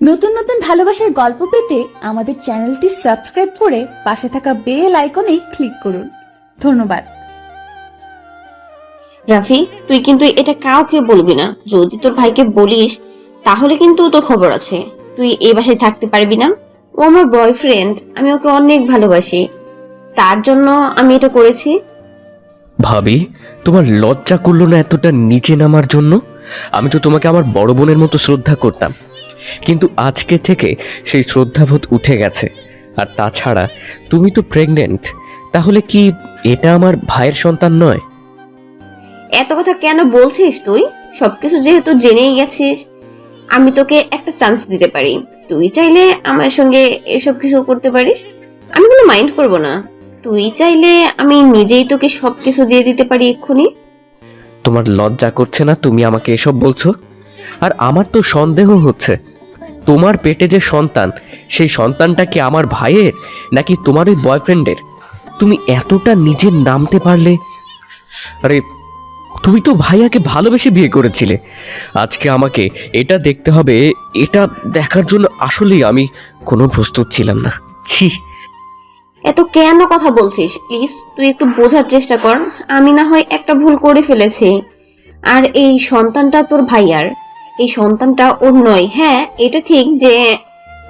নতুন নতুন ভালোবাসার গল্প পেতে আমাদের চ্যানেলটি সাবস্ক্রাইব করে পাশে থাকা বেল আইকনে ক্লিক করুন। ধন্যবাদ। রাফি, তুই কিন্তু এটা কাউকে বলবি না। যদি তোর ভাইকে বলিস তাহলে কিন্তু তোর খবর আছে। তুই এই বাসায় থাকতে পারবি না। ও আমার বয়ফ্রেন্ড, আমি ওকে অনেক ভালোবাসি, তার জন্য আমি এটা করেছি। ভাবি, তোমার লজ্জা করলো না এতটা নিচে নামার জন্য? আমি তো তোমাকে আমার বড় বোনের মতো শ্রদ্ধা করতাম, কিন্তু আজকে থেকে সেই শ্রদ্ধাবোধ উঠে গেছে। আর তাছাড়া তুমি তো প্রেগনেন্ট, তাহলে কি এটা আমার ভাইয়ের সন্তান নয়? এত কথা কেন বলছিস তুই? সবকিছু যেহেতু জেনেই গেছিস, আমি তোকে একটা চান্স দিতে পারি। তুই চাইলে আমার সঙ্গে এসব কিছু করতে পারিস, আমি কোনো মাইন্ড করব না। তুই চাইলে আমি নিজেই তোকে সবকিছু দিয়ে দিতে পারি এক্ষুনি। তোমার লজ্জা করছে না তুমি আমাকে এসব বলছো? আর আমার তো সন্দেহ হচ্ছে, তোমার পেটে যে সন্তান, সেই সন্তানটা কি আমার ভাইয়ের নাকি তোমার ওই বয়ফ্রেন্ডের? তুমি এতটা নিজে নামতে পারলে? আরে, তুমি তো ভাইয়াকে ভালোবেসে বিয়ে করেছিলে। আজকে আমাকে এটা দেখতে হবে। এটা দেখার জন্য আসলেই আমি কোনো প্রস্তুত ছিলাম না। ছি। এত কেন কথা বলছিস? প্লিজ তুই একটু বোঝার চেষ্টা কর। আমি না হয় একটা ভুল করে ফেলেছি, আর এই সন্তানটা তোর ভাইয়ার, এই সন্তানটা ওর নয়। হ্যাঁ, এটা ঠিক যে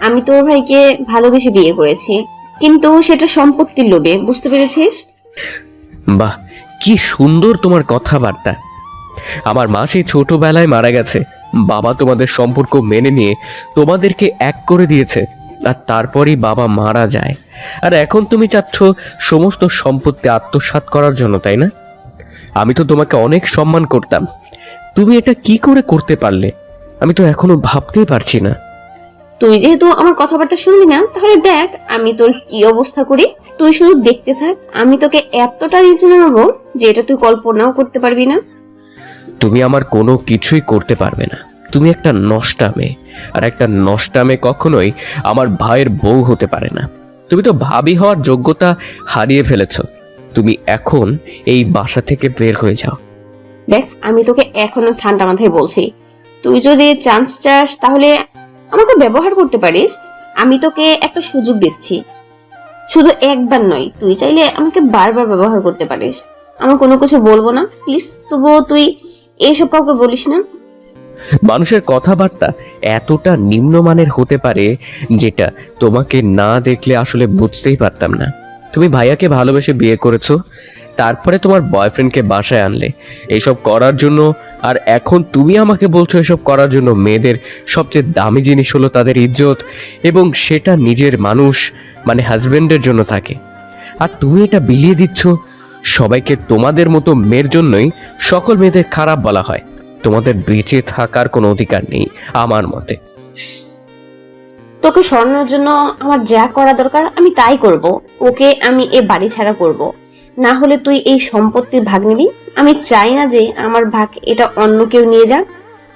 আমি তোর ভাইকে ভালোবেসে বিয়ে করেছি, কিন্তু সেটা সম্পত্তির লোভে, বুঝতে পেরেছিস? বাহ, কি সুন্দর তোমার কথাবার্তা। আমার মা সেই ছোটবেলায় মারা গেছে, বাবা তোমাদের সম্পর্ক মেনে নিয়ে তোমাদেরকে এক করে দিয়েছে, আর তারপরই বাবা মারা যায়। আর এখন তুমি চাচ্ছ সমস্ত সম্পত্তি আত্মসাৎ করার জন্য, তাই না? আমি তো তোমাকে অনেক সম্মান করতাম, তুমি এটা কি করে করতে পারলে? আমি তো এখনো ভাবতেই পারছি না। তুই যেহেতু আমার কথাবার্তা শুনবি না, তাহলে দেখ আমি তোর কি অবস্থা করি। তুই শুধু দেখতে থাক, আমি তোকে এতটা নিচে নামাবো যে এটা তুই কল্পনাও করতে পারবি না। তুমি আমার কোনো কিছুই করতে পারবে না। তুমি একটা নষ্টা মেয়ে, আর একটা নষ্টা মেয়ে কখনোই আমার ভাইয়ের বউ হতে পারে না। তুমি তো ভাবি হওয়ার যোগ্যতা হারিয়ে ফেলেছো। তুমি এখন এই বাসা থেকে বের হয়ে যাও। দেখ, আমি তোকে এখনো ঠান্ডা মাথায় বলছি, তুই যদি চান্স চাস তাহলে আমাকে ব্যবহার করতে পারিস। আমি তোকে একটা সুযোগ দিচ্ছি, শুধু একবার নয়, তুই চাইলে আমাকে বারবার ব্যবহার করতে পারিস। আমি কোনো কিছু বলবো না, প্লিজ। তবুও তুই এইসব কাউকে বলিস না। মানুষের কথাবার্তা এতটা নিম্নমানের হতে পারে, যেটা তোমাকে না দেখলে আসলে বুঝতেই পারতাম না। তুমি ভাইয়াকে ভালোবেসে বিয়ে করেছো, তারপরে তোমার বয়ফ্রেন্ডকে বাসায় আনলে এইসব করার জন্য। আর এখন তুমি আমাকে বলছো এসব করার জন্য? মেয়েদের সবচেয়ে দামি জিনিস হলো তাদের ইজ্জত, এবং সেটা নিজের মানুষ মানে হাজবেন্ডের জন্য থাকে। আর তুমি এটা বিলিয়ে দিচ্ছ সবাইকে। তোমাদের মতো মেয়ের জন্যই সকল মেয়েদের খারাপ বলা হয়। তোমাদের বেঁচে থাকার কোনো অধিকার নেই আমার মতে। তোকে সরানোর জন্য আমার যা করা দরকার আমি তাই করব। ওকে আমি এ বাড়ি ছাড়া করব, না হলে তুই এই সম্পত্তির ভাগ নিবি। আমি চাই না যে আমার ভাগ এটা অন্য কেউ নিয়ে যাক।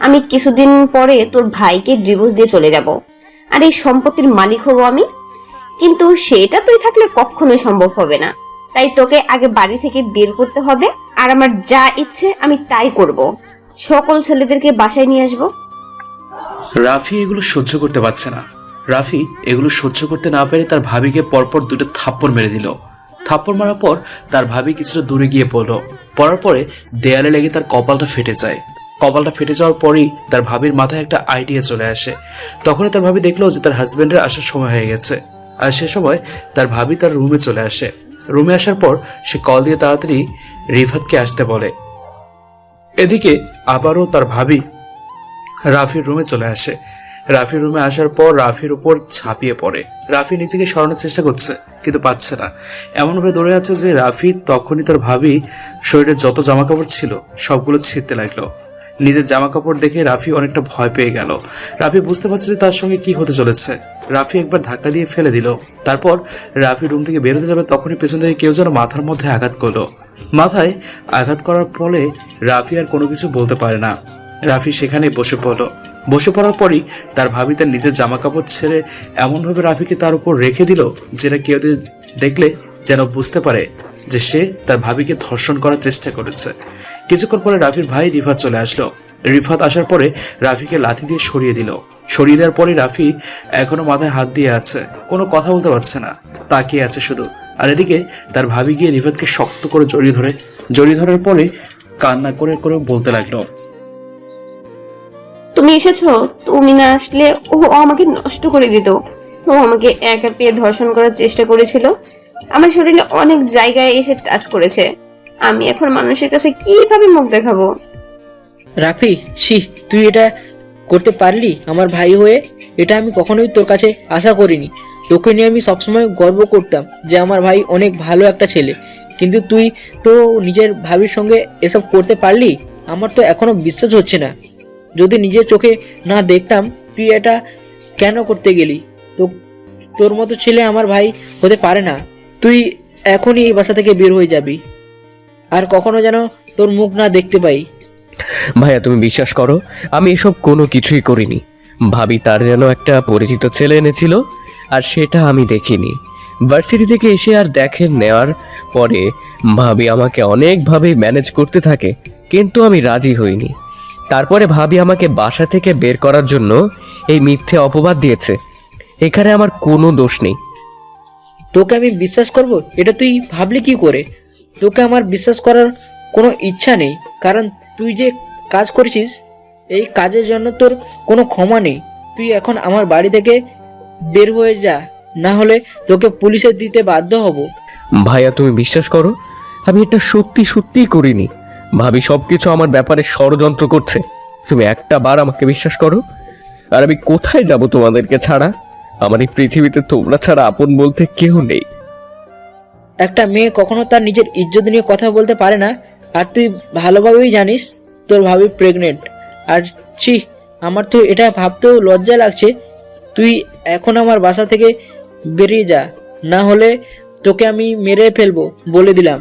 আমি কিছুদিন পরে তোর ভাইকে ডিভোর্স দিয়ে চলে যাব, আর এই সম্পত্তির মালিক হব আমি। কিন্তু সেটা তুই থাকলে কখনোই সম্ভব হবে না। তাই তোকে আগে বাড়ি থেকে বের করতে হবে, আর আমার যা ইচ্ছে আমি তাই করব। সকল ছেলেদেরকে বাসায় নিয়ে আসবো। রাফি এগুলো সহ্য করতে পারছে না। রাফি এগুলো সহ্য করতে না পেরে তার ভাবিকে পরপর দুটো থাপ্পড় মেরে দিল। থাপ্পড় মারার পর তার ভাবি কিছুটা দূরে গিয়ে পড়লো। পড়ার পরে দেয়ালে লেগে তার কপালটা ফেটে যায়। কপালটা ফেটে যাওয়ার পরেই তার ভাবির মাথায় একটা আইডিয়া চলে আসে। তখনই তার ভাবি দেখলো যে তার হাজবেন্ডের আসার সময় হয়ে গেছে। আর সে সময় তার ভাবি তার রুমে চলে আসে। রুমে আসার পর সে কল দিয়ে তাড়াতাড়ি রিফাতকে আসতে বলে। এদিকে আবারও তার ভাবি রাফির রুমে চলে আসে। রাফির রুমে আসার পর রাফির উপর ঝাঁপিয়ে পড়ে। রাফি নিজেকে সরানোর চেষ্টা করছে, কিন্তু পাচ্ছে না। এমনভাবে দৌড়ে আছে যে রাফি তখনই তার ভাবি শরীরে যত জামা কাপড় ছিল সবগুলো ছিঁড়তে লাগলো। নিজের জামা কাপড় দেখে রাফি অনেকটা ভয় পেয়ে গেল। রাফি বুঝতে পারছে যে তার সঙ্গে কি হতে চলেছে। রাফি একবার ধাক্কা দিয়ে ফেলে দিল। তারপর রাফি রুম থেকে বেরোতে যাবে, তখনই পেছন থেকে কেউ যেন মাথার মধ্যে আঘাত করলো। মাথায় আঘাত করার ফলে রাফি আর কোনো কিছু বলতে পারে না। রাফি সেখানেই বসে পড়লো। বসে পড়ার পরই তার ভাবি তার নিজের জামা কাপড় ছেড়ে এমনভাবে রাফিকে তার উপর রেখে দিল যেটা কেউ দেখলে যেন বুঝতে পারে যে সে তার ভাবিকে ধর্ষণ করার চেষ্টা করেছে। কিছুক্ষণ পরে রাফির ভাই রিফাত চলে আসলো। রিফাত আসার পরে রাফিকে লাথি দিয়ে সরিয়ে দিল। সরিয়ে দেওয়ার পরে রাফি এখনো মাথায় হাত দিয়ে আছে, কোনো কথা বলতে পারছে না, তাকিয়ে আছে শুধু। আর এদিকে তার ভাবি গিয়ে রিফাতকে শক্ত করে জড়িয়ে ধরার পরে কান্না করে করে বলতে লাগলো, তুমি এসেছো, তুমি না আসলে ও আমাকে নষ্ট করে দিত। ও আমাকে একা পেয়ে ধর্ষণ করার চেষ্টা করেছিল, আমার শরীরে অনেক জায়গায় এসে টাচ করেছে। আমি এখন মানুষের কাছে কিভাবে মুখ দেখাবো? রাফি, ছি, তুই এটা করতে পারলি আমার ভাই হয়ে? এটা আমি কখনোই তোর কাছে আশা করিনি। তোকে নিয়ে আমি সবসময় গর্ব করতাম যে আমার ভাই অনেক ভালো একটা ছেলে, কিন্তু তুই তো নিজের ভাবির সঙ্গে এসব করতে পারলি? আমার তো এখনো বিশ্বাস হচ্ছে না। যদি নিজের চোখে না দেখতাম তুই এটা কেন করতে গেলি? তো তোর মতো ছেলে আমার ভাই হতে পারে না। তুই এখনই এই বাসা থেকে বের হয়ে যাবি, আর কখনো যেন তোর মুখ না দেখতে পাই। ভাইয়া তুমি বিশ্বাস করো, আমি এসব কোনো কিছুই করিনি। ভাবি তার যেন একটা পরিচিত ছেলে এনেছিল, আর সেটা আমি দেখিনি। ভার্সিটি থেকে এসে আর দেখে নেওয়ার পরে ভাবি আমাকে অনেকভাবে ম্যানেজ করতে থাকে, কিন্তু আমি রাজি হইনি। তারপরে ভাবি আমাকে বাসা থেকে বের করার জন্য এই মিথ্যে অপবাদ দিয়েছে। এখানে আমার কোনো দোষ নেই। তোকে আমি বিশ্বাস করব এটা তুই ভাবলি কি করে? তোকে আমার বিশ্বাস করার কোনো ইচ্ছা নেই, কারণ তুই যে কাজ করেছিস এই কাজের জন্য তোর কোনো ক্ষমা নেই। তুই এখন আমার বাড়ি থেকে বের হয়ে যা, না হলে তোকে পুলিশে দিতে বাধ্য হব। ভাইয়া তুমি বিশ্বাস করো, আমি এটা সত্যি সত্যিই করিনি। ভাবি সবকিছু আমার ব্যাপারে ষড়যন্ত্র করছে। তুমি একটা বার আমাকে বিশ্বাস করো। আর আমি কোথায় যাব তোমাদেরকে ছাড়া? আমার এই পৃথিবীতে তোমরা ছাড়া আপন বলতে কেউ নেই। একটা মেয়ে কখনো তার নিজের ইজ্জত নিয়ে কথা বলতে পারে না, আর তুই ভালোভাবেই জানিস তোর ভাবি প্রেগনেন্ট। আর ছি, আমার তো এটা ভাবতেও লজ্জা লাগছে। তুই এখন আমার বাসা থেকে বেরিয়ে যা, না হলে তোকে আমি মেরে ফেলবো, বলে দিলাম।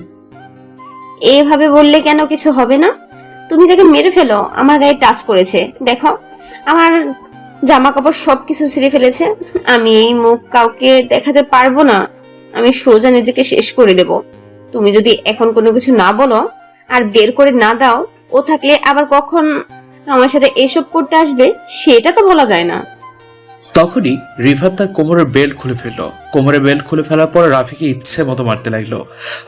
এভাবে বললে কেন কিছু হবে না? তুমি তাকে মেরে ফেলো, আমার গায়ে টাচ করেছে, দেখো আমার জামা কাপড় সবকিছু ছিঁড়ে ফেলেছে। আমি এই মুখ কাউকে দেখাতে পারবো না, আমি সোজা নিজেকে শেষ করে দেব। তুমি যদি এখন কোনো কিছু না বলো আর বের করে না দাও, ও থাকলে আবার কখন আমার সাথে এসব করতে আসবে সেটা তো বলা যায় না। তখনই রিফাত তার কোমরের বেল্ট খুলে ফেললো। কোমরের বেল্ট খুলে ফেলার পর রাফিকে ইচ্ছে মতো মারতে লাগলো,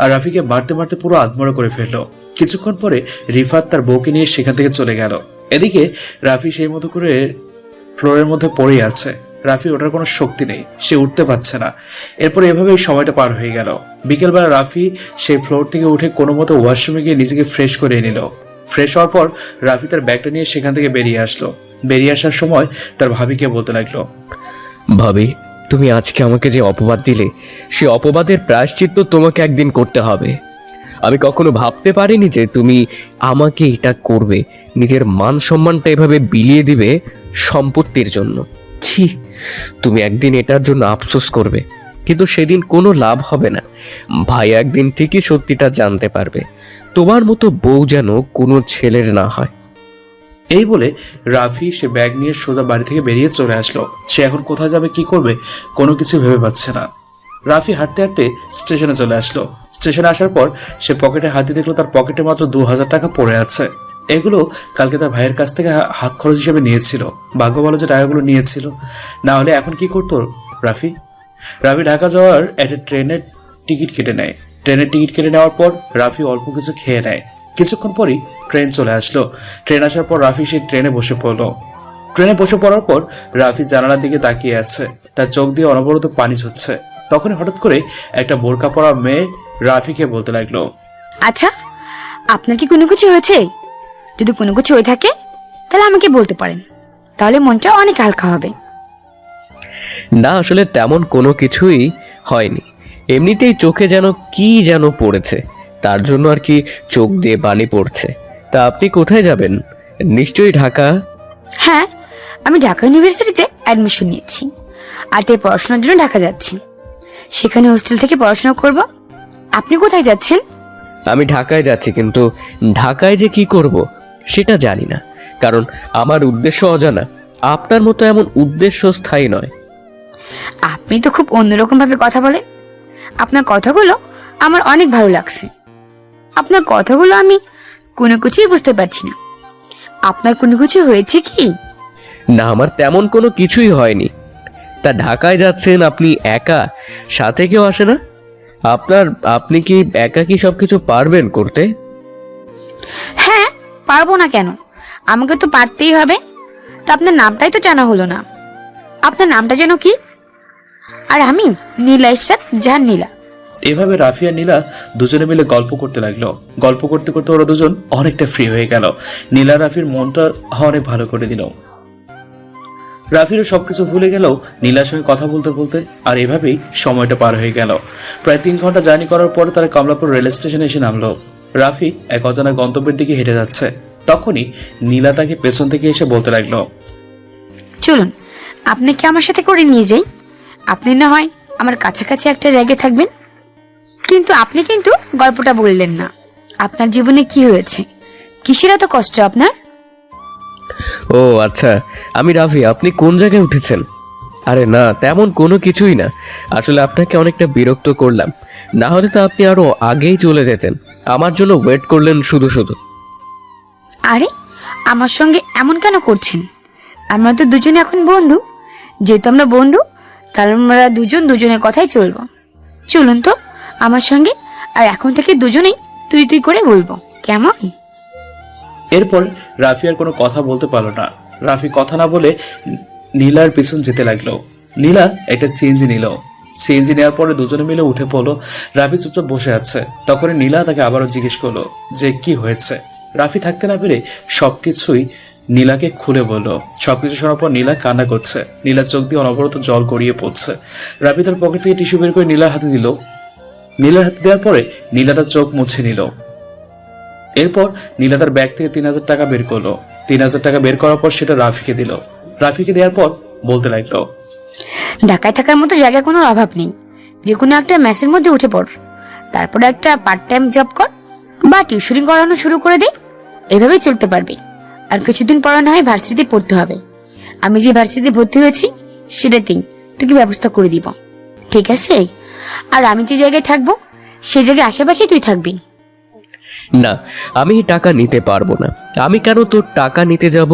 আর রাফিকে মারতে মারতে পুরো আধমরা করে ফেললো। কিছুক্ষণ পরে রিফাত তার বউকে নিয়ে সেখান থেকে চলে গেল। এদিকে রাফি সেই মতো করে ফ্লোরের মধ্যে পড়ে আছে। রাফি ওঠার কোনো শক্তি নেই, সে উঠতে পারছে না। এরপরে এভাবেই সময়টা পার হয়ে গেল। বিকেলবেলা রাফি সেই ফ্লোর থেকে উঠে কোনো মতো ওয়াশরুমে গিয়ে নিজেকে ফ্রেশ করে নিল। ফ্রেশ হওয়ার পর রাফি তার ব্যাগটা নিয়ে সেখান থেকে বেরিয়ে আসলো। বেরিয়ে আসার সময় তার ভাবিকে বলতে লাগলো, ভাবি তুমি আজকে আমাকে যে অপবাদ দিলে, সে অপবাদের প্রায়শ্চিত্ত তোমাকে একদিন করতে হবে। আমি কখনো ভাবতে পারিনি যে তুমি আমাকে এটা করবে, নিজের মান সম্মানটা এভাবে বিলিয়ে দিবে সম্পত্তির জন্য। ছি, তুমি একদিন এটার জন্য আফসোস করবে, কিন্তু সেদিন কোনো লাভ হবে না। ভাই একদিন ঠিকই সত্যিটা জানতে পারবে। তোমার মতো বউ যেন কোনো ছেলের না হয়। এই বলে রাফি সে ব্যাগ নিয়ে সোজা বাড়ি থেকে বেরিয়ে চলে আসলো। সে এখন কোথায় যাবে, কি করবে, কোনো কিছু ভেবে পাচ্ছে না। রাফি হাঁটতে হাঁটতে স্টেশনে চলে আসলো। স্টেশনে আসার পর সে পকেটে হাত দিয়ে দেখলো তার পকেটে মাত্র 2000 টাকা পড়ে আছে। এগুলো কালকে তার ভাইয়ের কাছ থেকে হাত খরচ হিসেবে নিয়েছিল। ভাগ্য ভালো যে টাকাগুলো নিয়েছিল, না হলে এখন কি করতো রাফি? রাফি ঢাকা যাওয়ার একটা ট্রেনের টিকিট কেটে নেয়। ট্রেনের টিকিট কেটে নেওয়ার পর রাফি অল্প কিছু খেয়ে নেয়। কিছুক্ষণ পরই ট্রেন চলে আসলো। ট্রেন আসার পর রাফি সেই ট্রেনে বসে পড়লো। ট্রেনে বসে পড়ার পর রাফি জানালার দিকে তাকিয়ে আছে, তার চোখ দিয়ে অনবরত পানি ঝরছে। তখনই হঠাৎ করে একটা বোরকা পরা মেয়ে রাফিকে বলতে লাগলো, আচ্ছা, আপনার কি কোনো কিছু হয়েছে? যদি কোনো কিছু হয়ে থাকে তাহলে আমাকে বলতে পারেন, তাহলে মনটা অনেক হালকা হবে। না, আসলে তেমন কোনো কিছুই হয়নি। এমনিতেই চোখে যেন কি যেন পড়েছে, তার জন্য আর কি চোখ দিয়ে পানি পড়ছে। তা আপনি কোথায় যাবেন? নিশ্চয়ই ঢাকা। হ্যাঁ, আমি ঢাকা ইউনিভার্সিটিতে অ্যাডমিশন নিয়েছি, আর তাই পড়াশোনার জন্য ঢাকা যাচ্ছি। সেখানে হোস্টেল থেকে পড়াশোনা করব। আপনি কোথায় যাচ্ছেন? আমি ঢাকায় যাচ্ছি, কিন্তু ঢাকায় যে কি করব সেটা জানি না, কারণ আমার উদ্দেশ্য অজানা। আপনার মতো এমন উদ্দেশ্য স্থায়ী নয়। আপনি তো খুব অন্যরকম ভাবে কথা বলেন। আপনার কথাগুলো আমার অনেক ভালো লাগছে। আপনার কথাগুলো আমি কোনো কিছুই বুঝতে পারছি না। আপনার কোনো কিছু হয়েছে কি? না, আমার তেমন কোনো কিছুই হয়নি। তা ঢাকায় যাচ্ছেন আপনি একা, সাথে কেউ আসে না? আপনি কি একা কি সবকিছু পারবেন করতে? হ্যাঁ, পারবো না কেন? আমাকে তো পারতেই হবে। তা আপনার নামটাই তো জানা হলো না। আপনার নামটা যেন কি? আর আমি নীলা ইশরাত জাহান নীলা। এভাবে রাফি আর নীলা দুজনে মিলে গল্প করতে লাগলো। গল্প করতে করতে ওরা দুজন অনেকটা ফ্রি হয়ে গেল। নীলা রাফির মনটা অনেক ভালো করে দিল। রাফিরও সবকিছু ভুলে গেল নীলার সঙ্গে কথা বলতে বলতে। আর এভাবেই সময়টা পার হয়ে গেল। প্রায় 3 ঘন্টা জার্নি করার পরে তারা কমলাপুর রেল স্টেশনে এসে নামলো। রাফি এক অজানা গন্তব্যের দিকে হেঁটে যাচ্ছে। তখনই নীলা তাকে পেছন থেকে এসে বলতে লাগলো, চলুন, আপনাকে আমার সাথে করে নিয়ে যাই। আপনি না হয় আমার কাছাকাছি একটা জায়গায় থাকবেন। কিন্তু আপনি কিন্তু গল্পটা বললেন না। আপনার জীবনে কি হয়েছে? কিসের এত কষ্ট আপনার? ও আচ্ছা, আমি রাফি। আপনি কোন জায়গায় উঠেছেন? আরে না, তেমন কোনো কিছুই না। আসলে আপনাকে অনেকটা বিরক্ত করলাম, না হলে তো আপনি আরো আগেই চলে যেতেন। আমার জন্য ওয়েট করলেন শুধু শুধু। আরে, আমার সঙ্গে এমন কেন করছেন? আমরা তো দুজনে এখন বন্ধু। যেহেতু আমরা বন্ধু, তাহলে আমরা দুজন দুজনের কথাই চলবো। চলুন তো আমার সঙ্গে। আর এখন থেকে দুজনেই তুই তুই করে বলবো, কেমন? এরপর রাফি আর কোনো কথা বলতে পারলো না। রাফি কথা না বলে নীলার পিছন যেতে লাগলো। নীলা একটা সিএনজি নিল। সিএনজি নেওয়ার পরে দুজনে মিলে উঠে পড়লো। রাফি চুপচাপ বসে আছে। তখনই নীলা তাকে আবারও জিজ্ঞেস করলো যে কি হয়েছে। রাফি থাকতে না পেরে সবকিছুই নীলাকে খুলে বললো। সবকিছু শোনার পর নীলা কান্না করছে। নীলার চোখ দিয়ে অনবরত জল গড়িয়ে পড়ছে। রাফি তার পকেট থেকে টিস্যু বের করে নীলার হাতে দিল। নীলার হাতে দেওয়ার পরে নীলা তার চোখ মুছে নিল। এরপর নীলা তার ব্যাগ থেকে 3000 টাকা বের করলো। 3000 টাকা বের করার পর সেটা রাফিকে দিল। রাফিকে দেওয়ার পর বলতে লাগলো, ঢাকায় থাকার মতো জায়গায় কোনো অভাব নেই। যে কোনো একটা ম্যাচের মধ্যে উঠে পড়। তারপরে একটা পার্ট টাইম জব কর বা টিউশনি করানো শুরু করে দে। এভাবেই চলতে পারবে। আর কিছুদিন পর না হয় ভার্সিটি পড়তে হবে। আমি যে ভার্সিটি ভর্তি হয়েছি সেটাতেই তোকে ব্যবস্থা করে দিব, ঠিক আছে? আর আমি যে জায়গায় থাকবো সেই জায়গায় আশেপাশেই তুই থাকবি। না, আমি টাকা নিতে পারবো না। আমি কেন তোর টাকা নিতে যাব?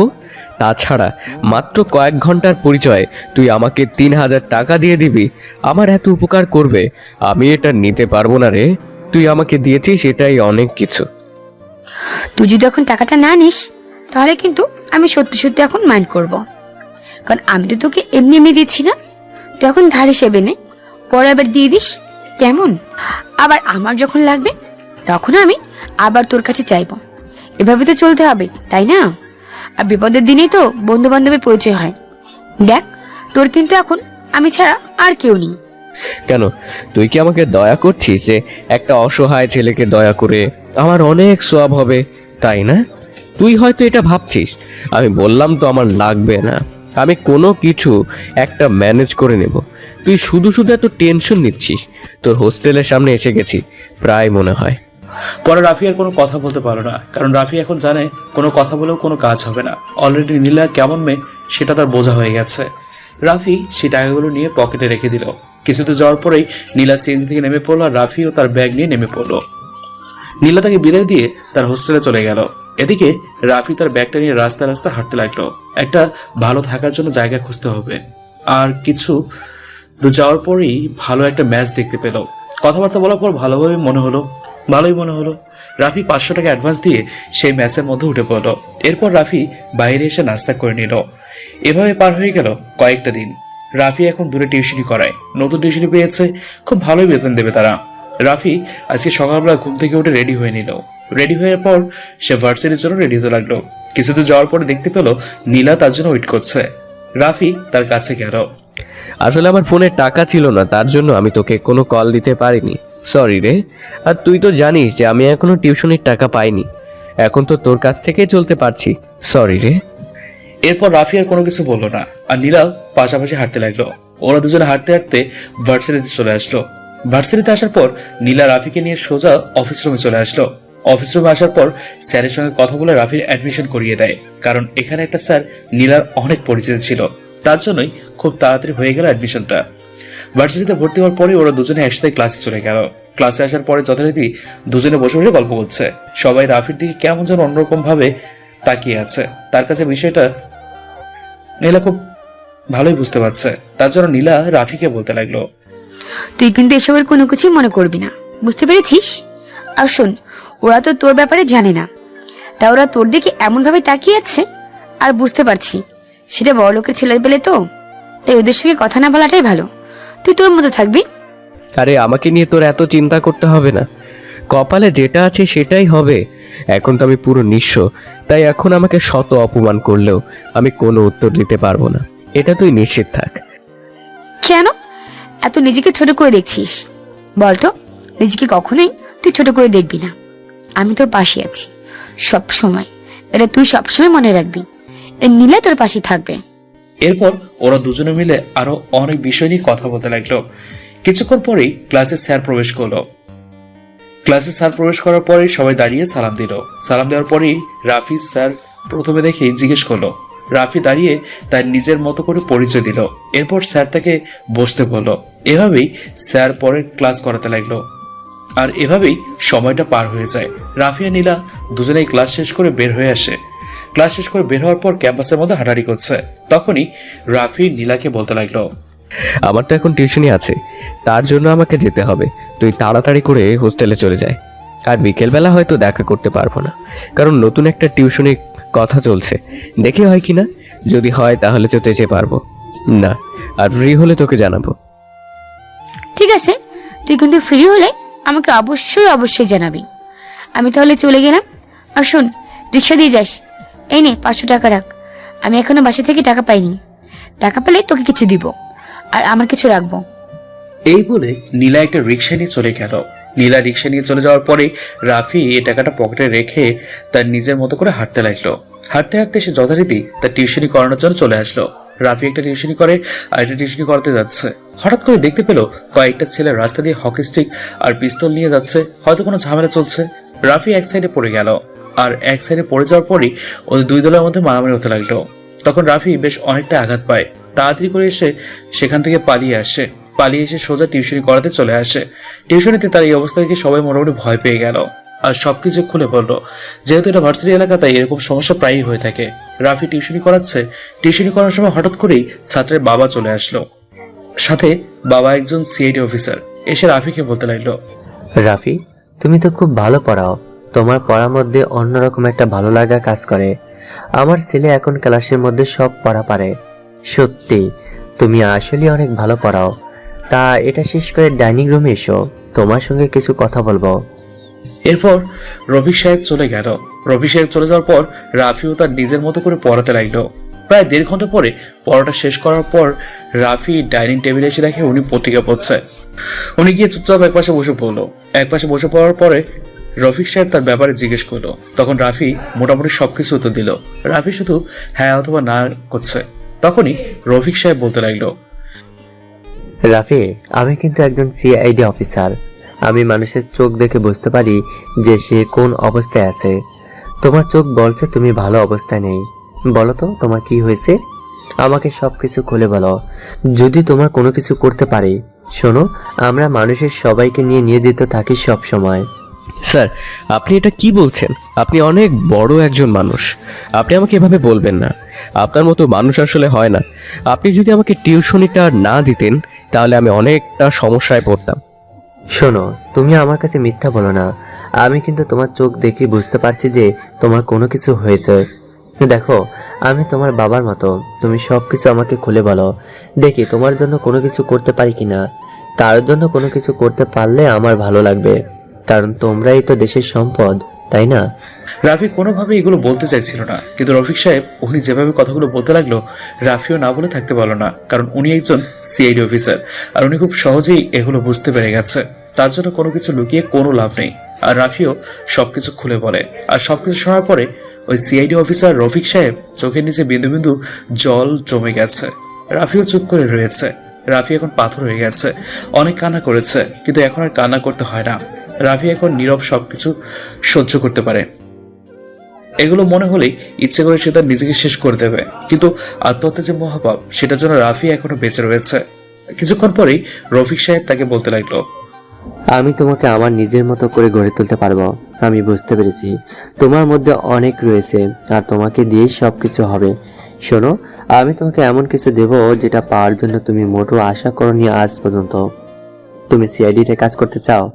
তাছাড়া মাত্র কয়েক ঘন্টার পরিচয়ে তুই আমাকে 3000 টাকা দিয়ে দিবি? আমার এত উপকার করবে? আমি এটা নিতে পারবো না রে। তুই আমাকে দিয়েছিস, এটাই অনেক কিছু। তুই যদি এখন টাকাটা না নিস তাহলে কিন্তু আমি সত্যি সত্যি এখন মাইন্ড করব। কারণ আমি তো তোকে এমনি এমনি দিচ্ছি না। তুই এখন ধার হিসেবে নে, পরে আবার দিয়ে দিস, কেমন? আবার আমার যখন লাগবে তখন আমি আবার তোর কাছে চাইবো। এভাবে তো চলতে হবে, তাই না? আর বিপদের দিনেই তো বন্ধু বান্ধবের পরিচয় হয়। দেখ, তোর কিন্তু এখন আমি ছাড়া আর কেউ নেই। কেন, তুই কি আমাকে দয়া করছিস যে একটা অসহায় ছেলেকে দয়া করে আমার অনেক সওয়াব হবে, তাই না? তুই হয়তো এটা ভাবছিস। আমি বললাম তো আমার লাগবে না। আমি কোনো কিছু একটা ম্যানেজ করে নেব। তুই শুধু শুধু এত টেনশন নিচ্ছিস। তোর হোস্টেলের সামনে এসে গেছি প্রায় মনে হয়। পরে রাফি আর কোনো কথা বলতে পারলো না। কারণ রাফি এখন জানে কোনো কথা বলেও কোনো কাজ হবে না। অলরেডি নীলা কেমন মেয়ে সেটা তার বোঝা হয়ে গেছে। রাফি সেই টাকাগুলো নিয়ে পকেটে রেখে দিল। কিছুতে যাওয়ার পরেই নীলা সিএনজি থেকে নেমে পড়লো আর রাফিও তার ব্যাগ নিয়ে নেমে পড়লো। নীলা তাকে বিদায় দিয়ে তার হোস্টেলে চলে গেল। এদিকে রাফি তার ব্যাগটা নিয়ে রাস্তা রাস্তা হাঁটতে লাগলো। একটা ভালো থাকার জন্য জায়গা খুঁজতে হবে। আর কিছু দূর যাওয়ার পরেই ভালো একটা ম্যাচ দেখতে পেল। কথাবার্তা বলার পর ভালোই মনে হলো। রাফি 500 টাকা অ্যাডভান্স দিয়ে সেই ম্যাচের মধ্যে উঠে পড়লো। এরপর রাফি বাইরে এসে নাস্তা করে নিল। এভাবে পার হয়ে গেল কয়েকটা দিন। রাফি এখন দূরে টিউশনি করায়। নতুন টিউশনি পেয়েছে, খুব ভালোই বেতন দেবে তারা। রাফি আজকে সকালবেলা ঘুম থেকে উঠে রেডি হয়ে নিল। রেডি হওয়ার পর সে ভার্সিটির জন্য রেডি হতে লাগলো। কিছুদূর যাওয়ার পরে দেখতে পেল নীলা তার জন্য ওয়েট করছে। রাফি তার কাছে গেল। আসলে আমার ফোনে টাকা ছিল না, তার জন্য আমি তোকে কোনো কল দিতে পারিনি। সরি রে। আর তুই তো জানিস যে আমি এখনো টিউশনির টাকা পাইনি। এখন তো তোর কাছ থেকেই চলতে পারছি। সরি রে। এরপর রাফি আর কোনো কিছু বললো না। আর নীলা পাশাপাশি হাঁটতে লাগলো। ওরা দুজনে হাঁটতে হাঁটতে ভার্সিটিতে চলে আসলো। ভার্সিটিতে আসার পর নীলা রাফিকে নিয়ে সোজা অফিস রুমে চলে আসলো। অফিস রুমে আসার পর স্যারের সঙ্গে কথা বলে রাফির অ্যাডমিশন করিয়ে দেয়। কারণ এখানে একটা স্যার নীলার অনেক পরিচিত ছিল, তার জন্যই খুব তাড়াতাড়ি হয়ে গেল অ্যাডমিশনটা। ভার্সিটিতে ভর্তি হওয়ার পরে ওরা দুজনে একসাথে ক্লাসে চলে গেল। ক্লাসে আসার পরে যথারীতি দুজনে বসে বসে গল্প করছে। সবাই রাফির দিকে কেমন যেন অন্যরকম ভাবে তাকিয়ে আছে। তার কাছে বিষয়টা নীলা খুব ভালোই বুঝতে পারছে। তার জন্য নীলা রাফিকে বলতে লাগলো, তুই কিন্তু এসবের কোনো কিছুই মনে করবি না, বুঝতে পেরেছিস? আর শোন, ওরা তো তোর ব্যাপারে জানে না, তা ওরা তোর দিকে এমন ভাবে তাকিয়ে আছে। আর বুঝতে পারছি সেটা বড় লোকের ছেলে পেলে তো, তাই ওদের সঙ্গে কথা না বলাটাই ভালো। তুই তোর মতো থাকবি। আরে আমাকে নিয়ে তোর এত চিন্তা করতে হবে না, কপালে যেটা আছে সেটাই হবে। এখন তো আমি পুরো নিঃস্ব, তাই এখন আমাকে শত অপমান করলেও আমি কোনো উত্তর দিতে পারবো না, এটা তুই নিশ্চিত থাক। কেন এত নিজেকে ছোট করে দেখছিস? বলতো, নিজেকে কখনোই তুই ছোট করে দেখবি না। আমি তোর পাশে আছি সব সময়, এটা তুই সবসময় মনে রাখবি। এই নীলা তোর পাশে থাকবে। এরপর ওরা দুজনে মিলে আরো অনেক বিষয় নিয়ে কথা বলতে লাগলো। কিছুক্ষণ পরেই ক্লাসে স্যার প্রবেশ করলো। ক্লাসে স্যার প্রবেশ করার পরেই সবাই দাঁড়িয়ে সালাম দিল। সালাম দেওয়ার পরেই রাফি স্যার প্রথমে দেখে জিজ্ঞেস করলো। রাফি দাঁড়িয়ে তার নিজের মতো করে পরিচয় দিল। এরপর স্যার তাকে বসতে বলল। এভাবেই স্যার পরের ক্লাস করাতে লাগলো। আর এভাবেই সময়টা পার হয়ে যায়। রাফি আর নীলা দুজনেই ক্লাস শেষ করে বের হয়ে আসে। ক্লাস শেষ করে বের হওয়ার পর ক্যাম্পাসের মধ্যে হাঁটাহাঁটি করছে। তখনই রাফি নীলাকে বলতে লাগলো, আমার তো এখন টিউশনই আছে, তার জন্য আমাকে যেতে হবে। তুই তাড়াতাড়ি করে হোস্টেলে চলে যায়। আর বিকেলবেলা হয়তো দেখা করতে পারবো না, কারণ নতুন একটা টিউশনের কথা চলছে, দেখি হয় কিনা। যদি হয় তাহলে তো যেতে পারবো না, আর ফ্রি হলে তোকে জানাবো। ঠিক আছে, তুই কিন্তু ফ্রি হলে আমাকে অবশ্যই অবশ্যই জানাবি। আমি তাহলে চলে গেলাম। আর শোন, রিক্সা দিয়ে যাস। এই নে 500 টাকা রাখ, আমি এখনো বাসা থেকে টাকা পাইনি। টাকা পেলে তোকে কিছু দিব, আর আমার কিছু রাখবো। এই বলে নীলা একটা রিক্সা নিয়ে চলে গেল। নীলা রিক্সা নিয়ে চলে যাওয়ার পরে রাফি এই টাকাটা পকেটে রেখে তার নিজের মতো করে হাঁটতে লাগলো। হাঁটতে হাঁটতে সে যথারীতি তার টিউশনি করানোর জন্য চলে আসলো। রাফি একটা টিউশনি করে আর একটা টিউশনি করাতে যাচ্ছে। হঠাৎ করে দেখতে পেল কয়েকটা ছেলে রাস্তা দিয়ে হকি স্টিক আর পিস্তল নিয়ে যাচ্ছে, হয়তো কোনো ঝামেলা চলছে। রাফি এক সাইডে পড়ে গেল, আর এক সাইডে পড়ে যাওয়ার পরই ওদের দুই দলের মধ্যে মারামারি হতে লাগলো। তখন রাফি বেশ অনেকটা আঘাত পায়। তাড়াতাড়ি করে এসে সেখান থেকে পালিয়ে এসে সোজা টিউশনি করাতে চলে আসে। টিউশনিতে তার এই অবস্থা দেখে সবাই মোটামুটি ভয় পেয়ে গেল আর সবকিছু খুলে পড়লো। যেহেতু এটা ভার্সিটি এলাকা, তাই এরকম সমস্যা প্রায়ই হয়ে থাকে। রাফি টিউশনি করাচ্ছে, টিউশনি করার সময় হঠাৎ করেই ছাত্রের বাবা চলে আসলো। সাথে বাবা একজন সিআইডি অফিসার। এসে রাফিকে বলতে লাগলো, রাফি, তুমি তো খুব ভালো পড়াও, তোমার পড়ার মধ্যে অন্যরকম একটা ভালো লাগা কাজ করে। আমার ছেলে এখন ক্লাসের মধ্যে সব পড়া পারে। সত্যি তুমি আসলে অনেক ভালো পড়াও। তা এটা শেষ করে ডাইনিং রুমে এসো, তোমার সঙ্গে কিছু কথা বলবো। এরপর রফিক সাহেব চলে গেল। রফিক সাহেব চলে যাওয়ার পর রাফিও তার নিজের মতো করে পড়াতে লাগলো। প্রায় 1.5 ঘন্টা পরে পড়াটা শেষ করার পর রাফি ডাইনিং টেবিলে এসে দেখে উনি পত্রিকা পড়ছে। উনি গিয়ে চুপচাপ একপাশে বসে পড়লো। একপাশে বসে পড়ার পরে রফিক সাহেব তার ব্যাপারে জিজ্ঞেস করলো। তখন রাফি মোটামুটি সবকিছু উত্তর দিল। রাফি শুধু হ্যাঁ অথবা না করছে। তখনই রফিক সাহেব বলতে লাগলো, রাফি, আমি কিন্তু একজন সিআইডি অফিসার। আমি মানুষের চোখ দেখে বুঝতে পারি যে সে কোন অবস্থায় আছে। তোমার চোখ বলছে তুমি ভালো অবস্থায় নেই। বলো তো তোমার কি হয়েছে? আমাকে সবকিছু খুলে বলো, যদি তোমার কোনো কিছু করতে পারি। শোনো, আমরা মানুষের সবাইকে নিয়ে নিয়োজিত থাকি সব সময়। স্যার, আপনি এটা কি বলছেন? আপনি অনেক বড় একজন মানুষ, আপনি আমাকে এভাবে বলবেন না। আপনার মতো মানুষ আসলে হয় না। আপনি যদি আমাকে টিউশনিটা না দিতেন তাহলে আমি অনেকটা সমস্যায় পড়তাম। শোনো, তুমি আমার কাছে মিথ্যা বলো না। আমি কিন্তু তোমার চোখ দেখে বুঝতে পারছি যে তোমার কোনো কিছু হয়েছে। দেখো, আমি তোমার বাবার মতো, তুমি সবকিছু আমাকে খুলে বলো, দেখি তোমার জন্য কোনো কিছু করতে পারি কিনা। কারোর জন্য কোনো কিছু করতে পারলে আমার ভালো লাগবে, কারণ তোমরাই তো দেশের সম্পদ, তাই না? রাফি কোনোভাবে এগুলো বলতে চাইছিল না, কিন্তু রফিক সাহেব উনি যেভাবে কথাগুলো বলতে লাগলো রাফিও না বলে থাকতে পারলো না, কারণ উনি একজন সিআইডি অফিসার আর উনি খুব সহজেই এগুলো বুঝতে পেরে গেছে। তার জন্য কোনো কিছু লুকিয়ে কোনো লাভ নেই। আর রাফিও সবকিছু খুলে বলে। আর সবকিছু শোনার পরে ওই সিআইডি অফিসার রফিক সাহেব চোখের নিচে বিন্দু বিন্দু জল জমে গেছে। রাফিও চুপ করে রয়েছে। রাফি এখন পাথর হয়ে গেছে, অনেক কান্না করেছে, কিন্তু এখন আর কান্না করতে হয় না। রাফি এখন নীরব সবকিছু সহ্য করতে পারে। এগুলো মনে হলেই ইচ্ছে করে সে তার নিজেকে শেষ করে দেবে, কিন্তু আত্মহত্যা যে মহাপাপ, সেটার জন্য রাফি এখনো বেঁচে রয়েছে। কিছুক্ষণ পরেই রফিক সাহেব তাকে বলতে লাগলো, আমি তোমাকে আমার নিজের মতো করে গড়ে তুলতে পারবো। আমি বুঝতে পেরেছি তোমার মধ্যে অনেক রয়েছে, আর তোমাকে দিয়েই সবকিছু হবে। শোনো, আমি তোমাকে এমন কিছু দেব যেটা পাওয়ার জন্য তুমি মোটেও আশা করনি আজ পর্যন্ত। তুমি সিআইডিতে কাজ করতে চাও?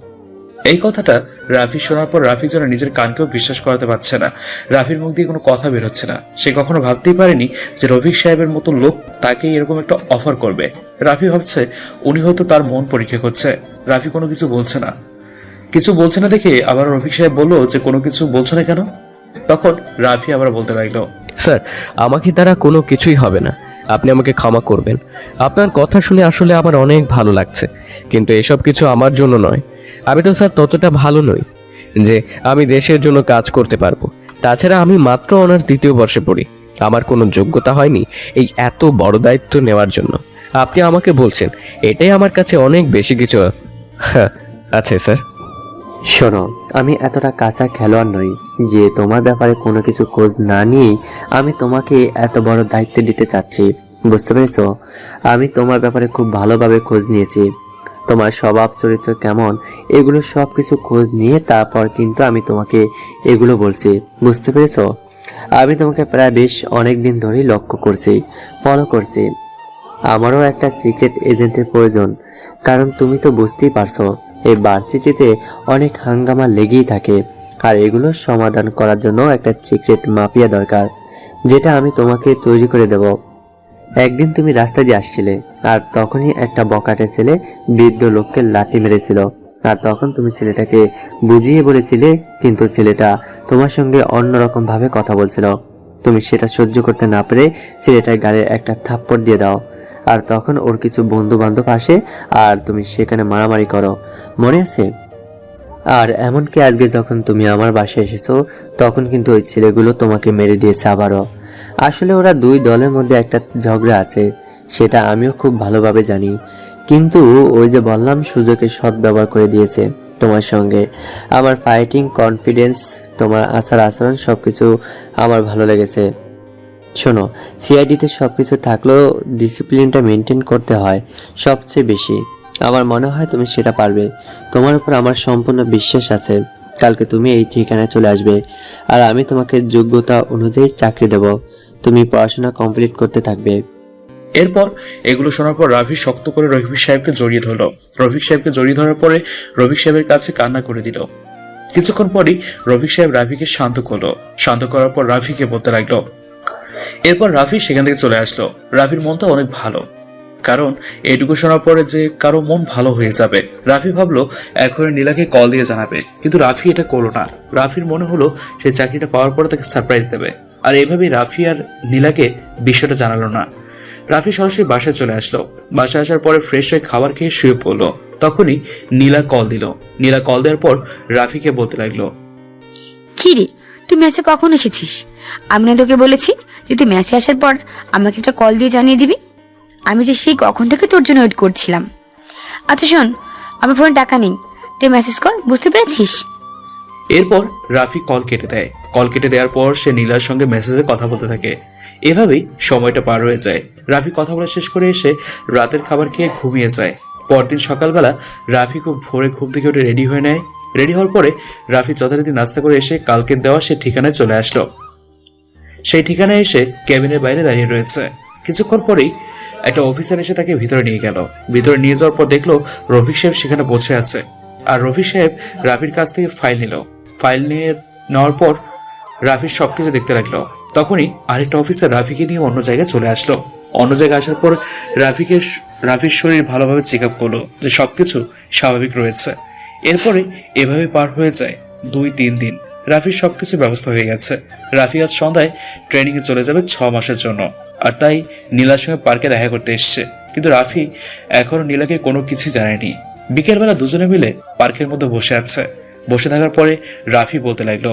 এই কথাটা রাফি শোনার পর রাফি যেন নিজের কানকেও বিশ্বাস করাতে পারছে না। রাফির মুখ দিয়ে কোনো কথা বেরোচ্ছে না। সে কখনো ভাবতেই পারেনি যে রফিক সাহেবের মতো লোক তাকে এরকম একটা অফার করবে। রাফি ভাবছে উনি হয়তো তার মন পরীক্ষা করছে। রাফি কোনো কিছু বলছে না। কিছু বলছে না দেখে আবার রফিক সাহেব বললো যে কোনো কিছু বলছে না কেন। তখন রাফি আবার বলতে লাগলো, স্যার, আমাকে দ্বারা কোনো কিছুই হবে না, আপনি আমাকে ক্ষমা করবেন। আপনার কথা শুনে আসলে আমার অনেক ভালো লাগছে, কিন্তু এসব কিছু আমার জন্য নয়। আমি তো স্যার ততটা ভালো নই যে আমি দেশের জন্য কাজ করতে পারবো। তাছাড়া আমি মাত্র অনার্স 2য় বর্ষে পড়ি। আমার কোনো যোগ্যতা হয়নি এই এত বড় দায়িত্ব নেওয়ার জন্য। আপনি আমাকে বলছেন, এটাই আমার কাছে অনেক বেশি কিছু আছে স্যার। শোনো, আমি এতটা কাঁচা খেলোয়াড় নই যে তোমার ব্যাপারে কোনো কিছু খোঁজ না নিয়েই আমি তোমাকে এত বড় দায়িত্ব দিতে চাচ্ছি। বুঝতে পেরেছো? আমি তোমার ব্যাপারে খুব ভালোভাবে খোঁজ নিয়েছি। তোমার স্বভাব চরিত্র কেমন এগুলো সব কিছু খোঁজ নিয়ে তারপর কিন্তু আমি তোমাকে এগুলো বলছি। বুঝতে পেরেছো? আমি তোমাকে প্রায় বেশ অনেক দিন ধরেই লক্ষ্য করছি, ফলো করছি। আমারও একটা সিক্রেট এজেন্টের প্রয়োজন, কারণ তুমি তো বুঝতেই পারছো এই ভার্সিটিতে অনেক হাঙ্গামা লেগেই থাকে, আর এগুলোর সমাধান করার জন্য একটা সিক্রেট মাফিয়া দরকার, যেটা আমি তোমাকে তৈরি করে দেব। একদিন তুমি রাস্তা দিয়ে আসছিলে, আর তখনই একটা বকাটে ছেলে বৃদ্ধ লোককে লাঠি মেরেছিল, আর তখন তুমি ছেলেটাকে বুঝিয়ে বলেছিলে, কিন্তু ছেলেটা তোমার সঙ্গে অন্যরকম ভাবে কথা বলছিল। তুমি সেটা সহ্য করতে না পেরে ছেলেটার গালে একটা থাপ্পড় দিয়ে দাও, আর তখন ওর কিছু বন্ধু বান্ধব আসে আর তুমি সেখানে মারামারি করো, মনে আছে? আর এমনকি আজকে যখন তুমি আমার বাসায় এসেছো তখন কিন্তু ওই ছেলেগুলো তোমাকে মেরে দিয়েছে আবারও। আসলে ওরা দুই দলের মধ্যে একটা ঝগড়া আছে, সেটা আমিও খুব ভালোভাবে জানি, কিন্তু ওই যে বললাম সুযোগের সদ্ব্যবহার করে দিয়েছে তোমার সঙ্গে। আমার ফাইটিং কনফিডেন্স, তোমার আচার আচরণ সবকিছু আমার ভালো লেগেছে। শোনো, সিআইডিতে সবকিছু থাকলেও ডিসিপ্লিনটা মেনটেন করতে হয় সবচেয়ে বেশি। আমার মনে হয় তুমি সেটা পারবে। তোমার উপর আমার সম্পূর্ণ বিশ্বাস আছে। কালকে তুমি এই ঠিকানায় চলে আসবে, আর আমি তোমাকে যোগ্যতা অনুযায়ী চাকরি দেব। তুমি পড়াশোনা কমপ্লিট করতে থাকবে। এরপর এগুলো শোনার পর রাফি শক্ত করে রফিক সাহেবকে জড়িয়ে ধরলো। রফিক সাহেবকে জড়িয়ে ধরার পরে রফিক সাহেবের কাছে কান্না করে দিল। কিছুক্ষণ পরই রফিক সাহেব রাফিকে শান্ত করলো। শান্ত করার পর রাফিকে বলতে লাগলো। এরপর রাফি সেখান থেকে চলে আসলো। রাফির মনটা অনেক ভালো, কারণ এটুকু শোনার পরে যে কারো মন ভালো হয়ে যাবে। রাফি ভাবলো এখন নীলাকে কল দিয়ে জানাবে, কিন্তু রাফি এটা করলো না। রাফির মনে হলো সে চাকরিটা পাওয়ার পরে তাকে সারপ্রাইজ দেবে, আর এভাবেই রাফি আর নীলাকে বিষয়টা জানালো না। রাফি সরাসরি বাসায় চলে আসলো। বাসায় আসার পরে ফ্রেশ হয়ে খাবার খেয়ে শুয়ে পড়লো। তখনই নীলা কল দিল। নীলা কল দেওয়ার পর রাফিকে বলতে লাগলো, কি রে, তুই মেসে কখন এসেছিস? আমি না তোকে বলেছি যে তুই মেসে আসার পর আমাকে একটা কল দিয়ে জানিয়ে দিবি? আমি যে সেই কখন থেকে তোর জন্য ওয়েট করছিলাম। আচ্ছা শোন, আমার ফোনে টাকা নেই, তুই মেসেজ কর, বুঝতে পেরেছিস? এরপর রাফি কল কেটে দেয়। কল কেটে দেওয়ার পর সে নীলার সঙ্গে মেসেজে কথা বলতে থাকে। এভাবেই সময়টা পার হয়ে যায়। রাফি কথা বলা শেষ করে এসে রাতের খাবার খেয়ে ঘুমিয়ে যায়। পরদিন সকালবেলা রাফি খুব ভোরে ঘুম থেকে উঠে রেডি হয়ে নেয়। রেডি হওয়ার পরে রাফি যথারীতি নাস্তা করে এসে কালকে দেওয়া সে ঠিকানায় চলে আসলো। সেই ঠিকানায় এসে ক্যাবিনের বাইরে দাঁড়িয়ে রয়েছে। কিছুক্ষণ পরেই একটা অফিসার এসে তাকে ভিতরে নিয়ে গেল। ভিতরে নিয়ে যাওয়ার পর দেখলো রফিক সাহেব সেখানে বসে আছে, আর রফিক সাহেব রাফির কাছ থেকে ফাইল নিল। ফাইল নিয়ে নেওয়ার পর রাফির সবকিছু দেখতে লাগলো। তখনই আরেকটা অফিসার রাফিকে নিয়ে অন্য জায়গায় চলে আসলো। অন্য জায়গায় আসার পর রাফির শরীর ভালোভাবে চেক আপ করলো যে সবকিছু স্বাভাবিক রয়েছে। এরপরে এভাবে পার হয়ে যায় 2-3 দিন। রাফির সবকিছু ব্যবস্থা হয়ে গেছে। রাফি আজ সন্ধ্যায় ট্রেনিংয়ে চলে যাবে 6 মাসের জন্য, আর তাই নীলার সঙ্গে পার্কে দেখা করতে এসছে। কিন্তু রাফি এখনো নীলাকে কোনো কিছু জানায়নি। বিকেলবেলা দুজনে মিলে পার্কের মধ্যে বসে আছে। বসে থাকার পরে রাফি বলতে লাগলো,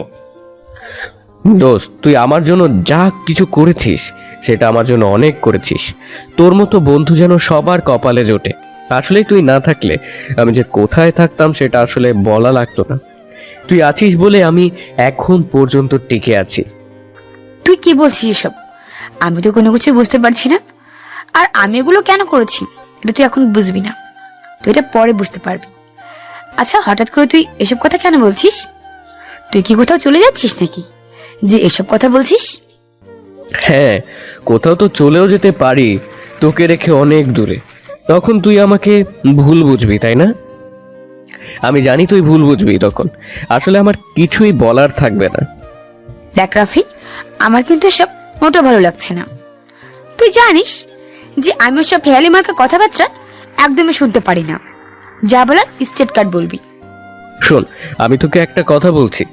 দোস্ত, তুই আমার জন্য যা কিছু করেছিস সেটা আমার জন্য অনেক করেছিস। তোর মতো বন্ধু যেন সবার কপালে জোটে। আসলে তুই না থাকলে আমি যে কোথায় থাকতাম সেটা আসলে বলা লাগতো না। তুই আছিস বলে আমি এখন পর্যন্ত টিকে আছি। তুই কি বলছিস এসব? আমি তো কোনো কিছু বুঝতে পারছি না। আর আমি এগুলো কেন করেছি এটা তুই এখন বুঝবি না, তুই এটা পরে বুঝতে পারবি। আচ্ছা, হঠাৎ করে তুই এসব কথা কেন বলছিস? তুই কি কোথাও চলে যাচ্ছিস নাকি যে এসব কথা বলছিস? হ্যাঁ, কোথাও তো চলেও যেতে পারি, তোকে রেখে অনেক দূরে। তখন তুই আমাকে ভুল বুঝবি, তাই না? আমি জানি তুই ভুল বুঝবি তখন। আসলে আমার কিছুই বলার থাকবে না। দেখ রাফি, আমার কিন্তু এসব মোটো ভালো লাগছে না। তুই জানিস যে আমি ওসব হেয়ালি মার্কা কথাবার্তা একদমই শুনতে পারি না। যা বলার স্ট্রেট কাট বলবি। শোন, আমি তোকে একটা কথা বলছি,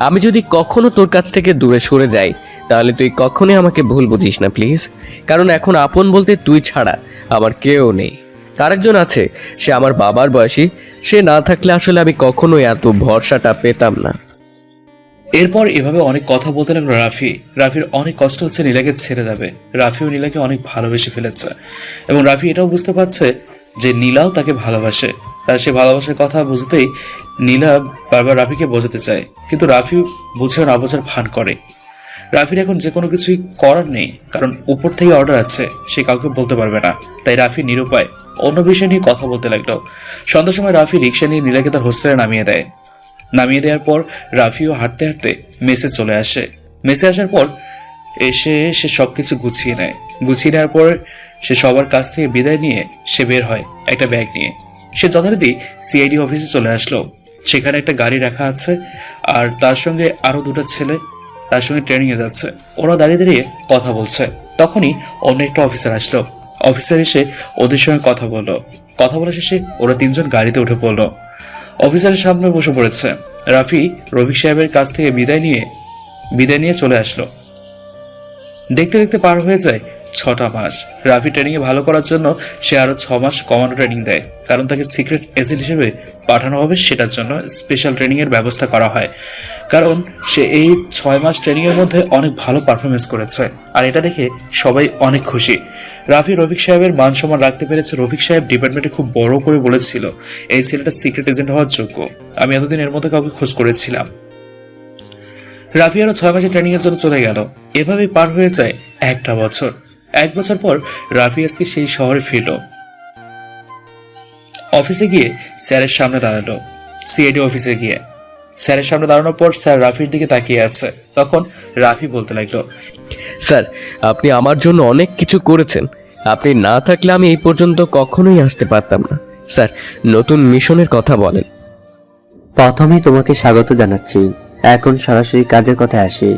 আমি যদি কখনো তোর কাছ থেকে দূরে সরে যাই তাহলে তুই কখনোই আমাকে ভুল বুঝিস না প্লিজ। কারণ এখন আপন বলতে তুই ছাড়া আমার কেউ নেই। আরেকজন আছে, সে আমার বাবার বয়সী। সে না থাকলে আসলে আমি কখনোই এত ভরসাটা পেতাম না। এরপর এভাবে অনেক কথা বলতে লাগলো রাফি। রাফির অনেক কষ্ট হচ্ছে নীলাকে ছেড়ে যাবে। রাফিও নীলাকে অনেক ভালোবেসে ফেলেছে এবং রাফি এটাও বুঝতে পারছে যে নীলাও তাকে ভালোবাসে। তার সে ভালোবাসার কথা বুঝতেই নীলা বারবার রাফিকে বোঝাতে চায়, কিন্তু রাফি বুঝে না বোঝার ভান করে। রাফির এখন যে কোনো কিছুই করার নেই, কারণ উপর থেকে অর্ডার আছে, সে কাউকে বলতে পারবে না। তাই রাফি নিরুপায় অন্য বিষয় নিয়ে কথা বলতে লাগলো। সন্ধ্যার সময় রাফি রিক্সা নিয়ে নীলাকে তার হোস্টেলে নামিয়ে দেয়। নামিয়ে দেওয়ার পর রাফিও হাঁটতে হাঁটতে মেসে চলে আসে। মেসে আসার পর এসে সে সবকিছু গুছিয়ে নেয়। গুছিয়ে নেওয়ার পর সে সবার কাছ থেকে বিদায় নিয়ে সে বের হয় একটা ব্যাগ নিয়ে। সে যথারীতি সিআইডি অফিসে চলে আসলো। সেখানে একটা গাড়ি রাখা আছে আর তার সঙ্গে আরো দুটো ছেলে তার সঙ্গে ট্রেনিং এ যাচ্ছে। ওরা দাঁড়িয়ে দাঁড়িয়ে কথা বলছে। তখনই অন্য একটা অফিসার আসলো। অফিসার এসে ওদের সঙ্গে কথা বললো। কথা বলা শেষে ওরা তিনজন গাড়িতে উঠে পড়লো। অফিসারের সামনে বসে পড়েছে। রাফি রফিক সাহেবের কাছ থেকে বিদায় নিয়ে চলে আসলো। দেখতে দেখতে পার হয়ে যায় 6টা মাস। রাফি ট্রেনিং এ ভালো করার জন্য সে আরো 6 মাস কমান্ডো ট্রেনিং দেয়, কারণ তাকে সিক্রেট এজেন্ট হিসেবে পাঠানো হবে। সেটার জন্য স্পেশাল ট্রেনিং এর ব্যবস্থা করা হয়, কারণ সে এই 6 মাস ট্রেনিং এর মধ্যে অনেক ভালো পারফরমেন্স করেছে। আর এটা দেখে সবাই অনেক খুশি। রাফি রফিক সাহেবের মান সম্মান রাখতে পেরেছে। রফিক সাহেব ডিপার্টমেন্টে খুব বড় করে বলেছিল এই ছেলেটা সিক্রেট এজেন্ট হওয়ার যোগ্য। আমি এতদিন এর মধ্যে কাউকে খোঁজ করেছিলাম। রাফি আরো 6 মাসের ট্রেনিং এর জন্য চলে গেল। এভাবেই পার হয়ে যায় একটা বছর। 1 বছর পর রাফি আজকে সেই শহরে ফিরল। অফিসে গিয়ে স্যারের সামনে দাঁড়ালো। সিআইডি অফিসে গিয়ে স্যারের সামনে দাঁড়ানোর পর স্যার রাফির দিকে তাকিয়ে আছে। তখন রাফি বলতে লাগলো, স্যার, আপনি আমার জন্য অনেক কিছু করেছেন। আপনি না থাকলে আমি এই পর্যন্ত কখনোই আসতে পারতাম না। স্যার, নতুন মিশনের কথা বলেন। প্রথমেই তোমাকে স্বাগত জানাচ্ছি। এখন সরাসরি কাজের কথায় আসি।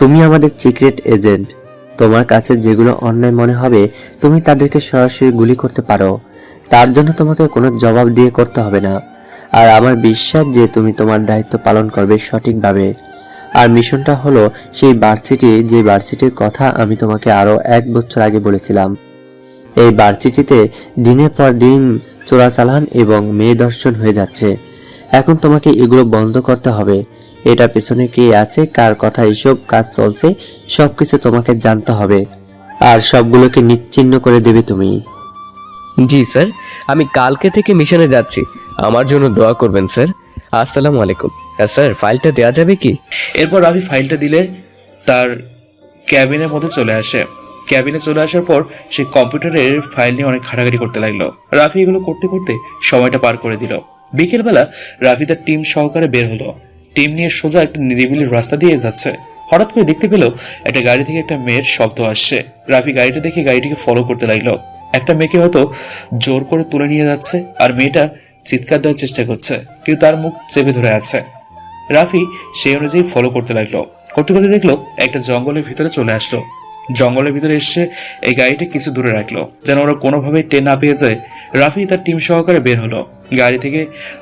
তুমি আমাদের সিক্রেট এজেন্ট। তোমার কাছে যেগুলো অন্যায় মনে হবে তুমি তাদেরকে সরাসরি গুলি করতে পারো। তার জন্য তোমাকে কোনো জবাব দিয়ে করতে হবে না। আর আমার বিশ্বাস যে তুমি তোমার দায়িত্ব পালন করবে সঠিকভাবে। আর মিশনটা হলো সেই ভার্সিটি, যে ভার্সিটির কথা আমি তোমাকে আরো 1 বছর আগে বলেছিলাম। এই ভার্সিটিতে দিনের পর দিন চোরাচালান এবং মেয়ে দর্শন হয়ে যাচ্ছে। এখন তোমাকে এগুলো বন্ধ করতে হবে। এটা পেছনে কে আছে, কার কথা এসব কাজ চলছে, সবকিছু তোমাকে জানতে হবে। আর সবগুলোকে নিশ্চিহ্ন করে দেবে তুমি। জি স্যার, আমি কালকে থেকে মিশনে যাচ্ছি। আমার জন্য দোয়া করবেন স্যার। আসসালামু আলাইকুম। স্যার, ফাইলটা দেওয়া যাবে কি? এরপর রাফি ফাইলটা দিলে তার ক্যাবিনের মধ্যে চলে আসে। ক্যাবিনে চলে আসার পর সে কম্পিউটারের ফাইল নিয়ে অনেক ঘাটাঘাটি করতে লাগলো। রাফি এগুলো করতে করতে সময়টা পার করে দিল। বিকেলবেলা রাফি তার টিম সহকারে বের হলো। টিম নিয়ে সোজা একটা নিরিবিলি রাস্তা দিয়ে যাচ্ছে। হঠাৎ করে দেখতে পেল একটা গাড়ি থেকে একটা মেয়ের শব্দ আসছে। রাফি গাড়িটা দেখে গাড়িটিকে ফলো করতে লাগলো। একটা মেয়েকে হয়তো জোর করে তুলে নিয়ে যাচ্ছে, আর মেয়েটা চিৎকার দেওয়ার চেষ্টা করছে, কিন্তু তার মুখ চেপে ধরে আছে। রাফি সেই অনুযায়ী ফলো করতে লাগলো। করতে করতে দেখলো একটা জঙ্গলের ভিতরে চলে আসলো। জঙ্গলের ভিতরে এসে এই গাড়িটা কিছু দূরে রাখলো, যেন ওরা কোনোভাবে টেন না পেয়ে যায়। রাফি তার টিম সহকারে বের হলো গাড়ি থেকে।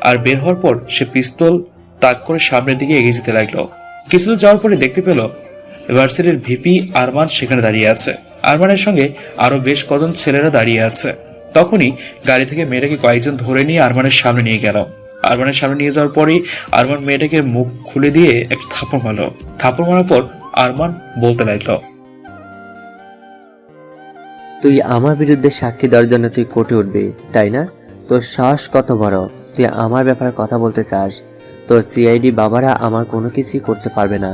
আর বের হওয়ার পর সে পিস্তল তাক করে সামনের দিকে এগিয়ে যেতে লাগলো। কিছু দূর যাওয়ার পরে দেখতে পেল ভার্সিটির ভিপি আরমান সেখানে দাঁড়িয়ে আছে। আরমানের সঙ্গে আরো বেশ কজন ছেলেরা দাঁড়িয়ে আছে। তখনই গাড়ি থেকে মেয়েটাকে কয়েকজন ধরে নিয়ে আরমানের সামনে নিয়ে গেল। আরমানের সামনে নিয়ে যাওয়ার পরই আরমান মেয়েটাকে মুখ খুলে দিয়ে একটা থাপ্পড় মারলো। থাপ্পড় মারার পর আরমান বলতে লাগলো, তুই আমার বিরুদ্ধে সাক্ষী দেওয়ার জন্য তুই কোর্টে উঠবি, তাই না? তোর সাহস কত বড়, তুই আমার ব্যাপারে কথা বলতে চাস? তোর সিআইডি বাবারা আমার কোনো কিছুই করতে পারবে না।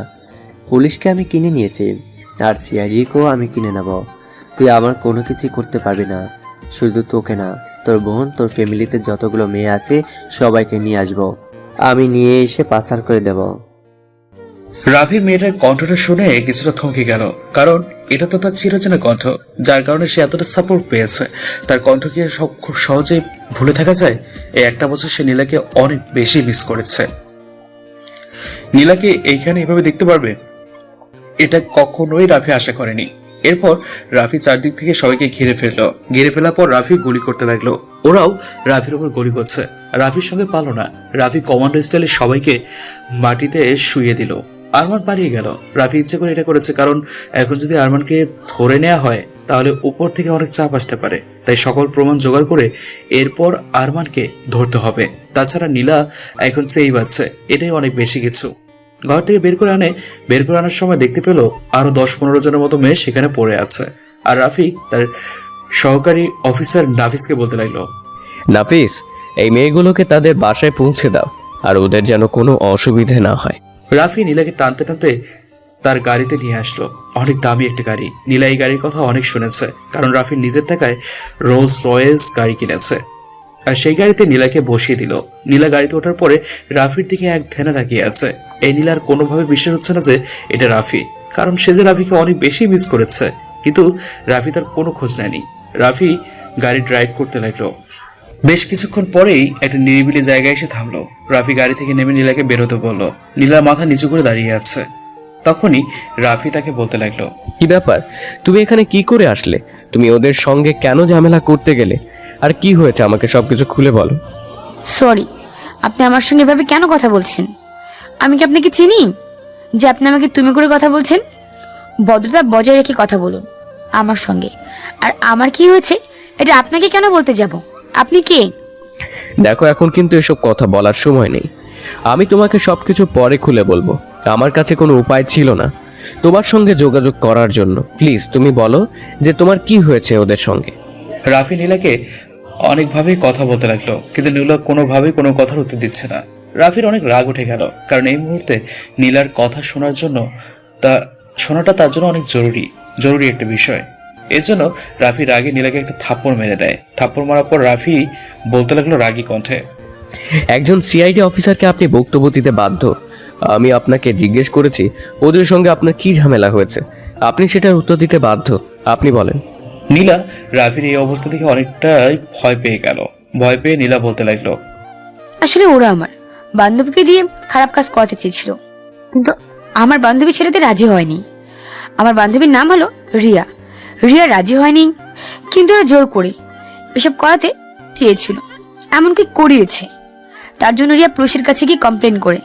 পুলিশকে আমি কিনে নিয়েছি, আর সিআইডিকেও আমি কিনে নেব। তুই আমার কোনো কিছুই করতে পারবি না। শুধু তোকে না, তোর বোন, তোর ফ্যামিলিতে যতগুলো মেয়ে আছে সবাইকে নিয়ে আসবো। আমি নিয়ে এসে পাচার করে দেব। রাফি মেয়েটার কণ্ঠটা শুনে কিছুটা থমকে গেল, কারণ এটা তো তার চিরচেনা কণ্ঠ, যার কারণে সে এতটা সাপোর্ট পেয়েছে। তার কণ্ঠকে খুব সহজেই ভুলে থাকা যায়? এই একটা বছর সে নীলাকে অনেক বেশি মিস করেছে। নীলাকে এইখানে এভাবে দেখতে পারবে, এটা কখনোই রাফি আশা করেনি। এরপর রাফি চারদিক থেকে সবাইকে ঘিরে ফেললো। ঘিরে ফেলার পর রাফি গুলি করতে লাগলো। ওরাও রাফির উপর গুলি করছে। রাফির সঙ্গে পালো না। রাফি কমান্ডো স্টাইলে সবাইকে মাটিতে শুইয়ে দিল। আরমান পালিয়ে গেল। রাফি ইচ্ছে করে এটা করেছে, কারণ এখন যদি আরমানকে ধরে নেওয়া হয় তাহলে উপর থেকে অনেক চাপ আসতে পারে। তাই সকল প্রমাণ জোগাড় করে এরপর আরমানকে ধরতে হবে। তাছাড়া নীলা এখন সেই বাচ্চা, এটাই অনেক বেশি কিছু। ঘর থেকে বের করে আনার সময় দেখতে পেল আরো 10-15 জনের মতো মেয়ে সেখানে পড়ে আছে। আর রাফি তার সহকারী অফিসার নাফিসকে বলতে লাগলো, নাফিস, এই মেয়েগুলোকে তাদের বাসায় পৌঁছে দাও, আর ওদের যেন কোনো অসুবিধে না হয়। রাফি নীলাকে টানতে টানতে তার গাড়িতে নিয়ে আসলো। অনেক দামি একটা গাড়ি। নীলা এই গাড়ির কথা অনেক শুনেছে, কারণ রাফির নিজের টাকায় রোলস রয়েস গাড়ি কিনেছে। আর সেই গাড়িতে নীলাকে বসিয়ে দিল। নীলা গাড়িতে ওঠার পরে রাফির দিকে এক ধ্যানে তাকিয়ে আছে। এই নীলার কোনোভাবে বিশ্বাস হচ্ছে না যে এটা রাফি, কারণ সে যে রাফিকে অনেক বেশি মিস করেছে। কিন্তু রাফি তার কোনো খোঁজ নেয়নি। রাফি গাড়ি ড্রাইভ করতে লাগলো। বেশ কিছুক্ষণ পরেই একটা নিরিবিলি জায়গায় এসে থামলো। রাফি গাড়ি থেকে নেমে নীলাকে বেরোতে বলল। নীলার মাথা নিচু করে দাঁড়িয়ে আছে। তখনই রাফি তাকে বলতে লাগলো, কি ব্যাপার, তুমি এখানে কি করে আসলে? তুমি ওদের সঙ্গে কেন ঝামেলা করতে গেলে? আর কি হয়েছে আমাকে সবকিছু খুলে বলো। সরি, আপনি আমার সঙ্গে এভাবে কেন কথা বলছেন? আমি কি আপনাকে চিনি যে আপনি আমাকে তুমি করে কথা বলছেন? ভদ্রতা বজায় রেখে কথা বলুন আমার সঙ্গে। আর আমার কি হয়েছে এটা আপনাকে কেন বলতে যাব? আপনি কে? দেখো, এখন কিন্তু এসব কথা বলার সময় নেই। আমি তোমাকে সবকিছু পরে খুলে বলবো। আমার কাছে কোনো উপায় ছিল না তোমার সঙ্গে যোগাযোগ করার জন্য। প্লিজ তুমি বলো যে তোমার কি হয়েছে ওদের সঙ্গে। রাফি নীলাকে অনেকভাবেই কথা বলতে লাগলো, কিন্তু নীলা কোনোভাবেই কোনো কথার উত্তর দিচ্ছে না। রাফির অনেক রাগ উঠে গেল, কারণ এই মুহূর্তে নীলার কথা শোনাটা তার জন্য অনেক জরুরি একটা বিষয়। এর জন্য রাফি রাগে নীলাকে একটা থাপ্পড় মেরে দেয়। থাপ্পড় মারার পর রাফি বলতে লাগলো রাগী কণ্ঠে, একজন সিআইডি অফিসারকে আপনি বক্তব্য দিতে বাধ্য। আমি আপনাকে জিজ্ঞেস করেছি ওদের সঙ্গে আপনার কি ঝামেলা হয়েছে, আপনি সেটার উত্তর দিতে বাধ্য। আপনি বলেন। নীলা রাফির এই অবস্থা দেখে অনেকটাই ভয় পেয়ে গেল। ভয় পেয়ে নীলা বলতে লাগলো, আসলে ওরা আমার বান্ধবীকে দিয়ে খারাপ কাজ করাতে চেয়েছিল, কিন্তু আমার বান্ধবী ছেড়েতে রাজি হয়নি। আমার বান্ধবীর নাম হলো রিয়া। রিয়া রাজি হয়নি, কিন্তু ওরা জোর করে এসব করাতে চেয়েছিল, এমনকি করিয়েছে। তার জন্য রিয়া পুলিশের কাছে গিয়ে কমপ্লেন করে,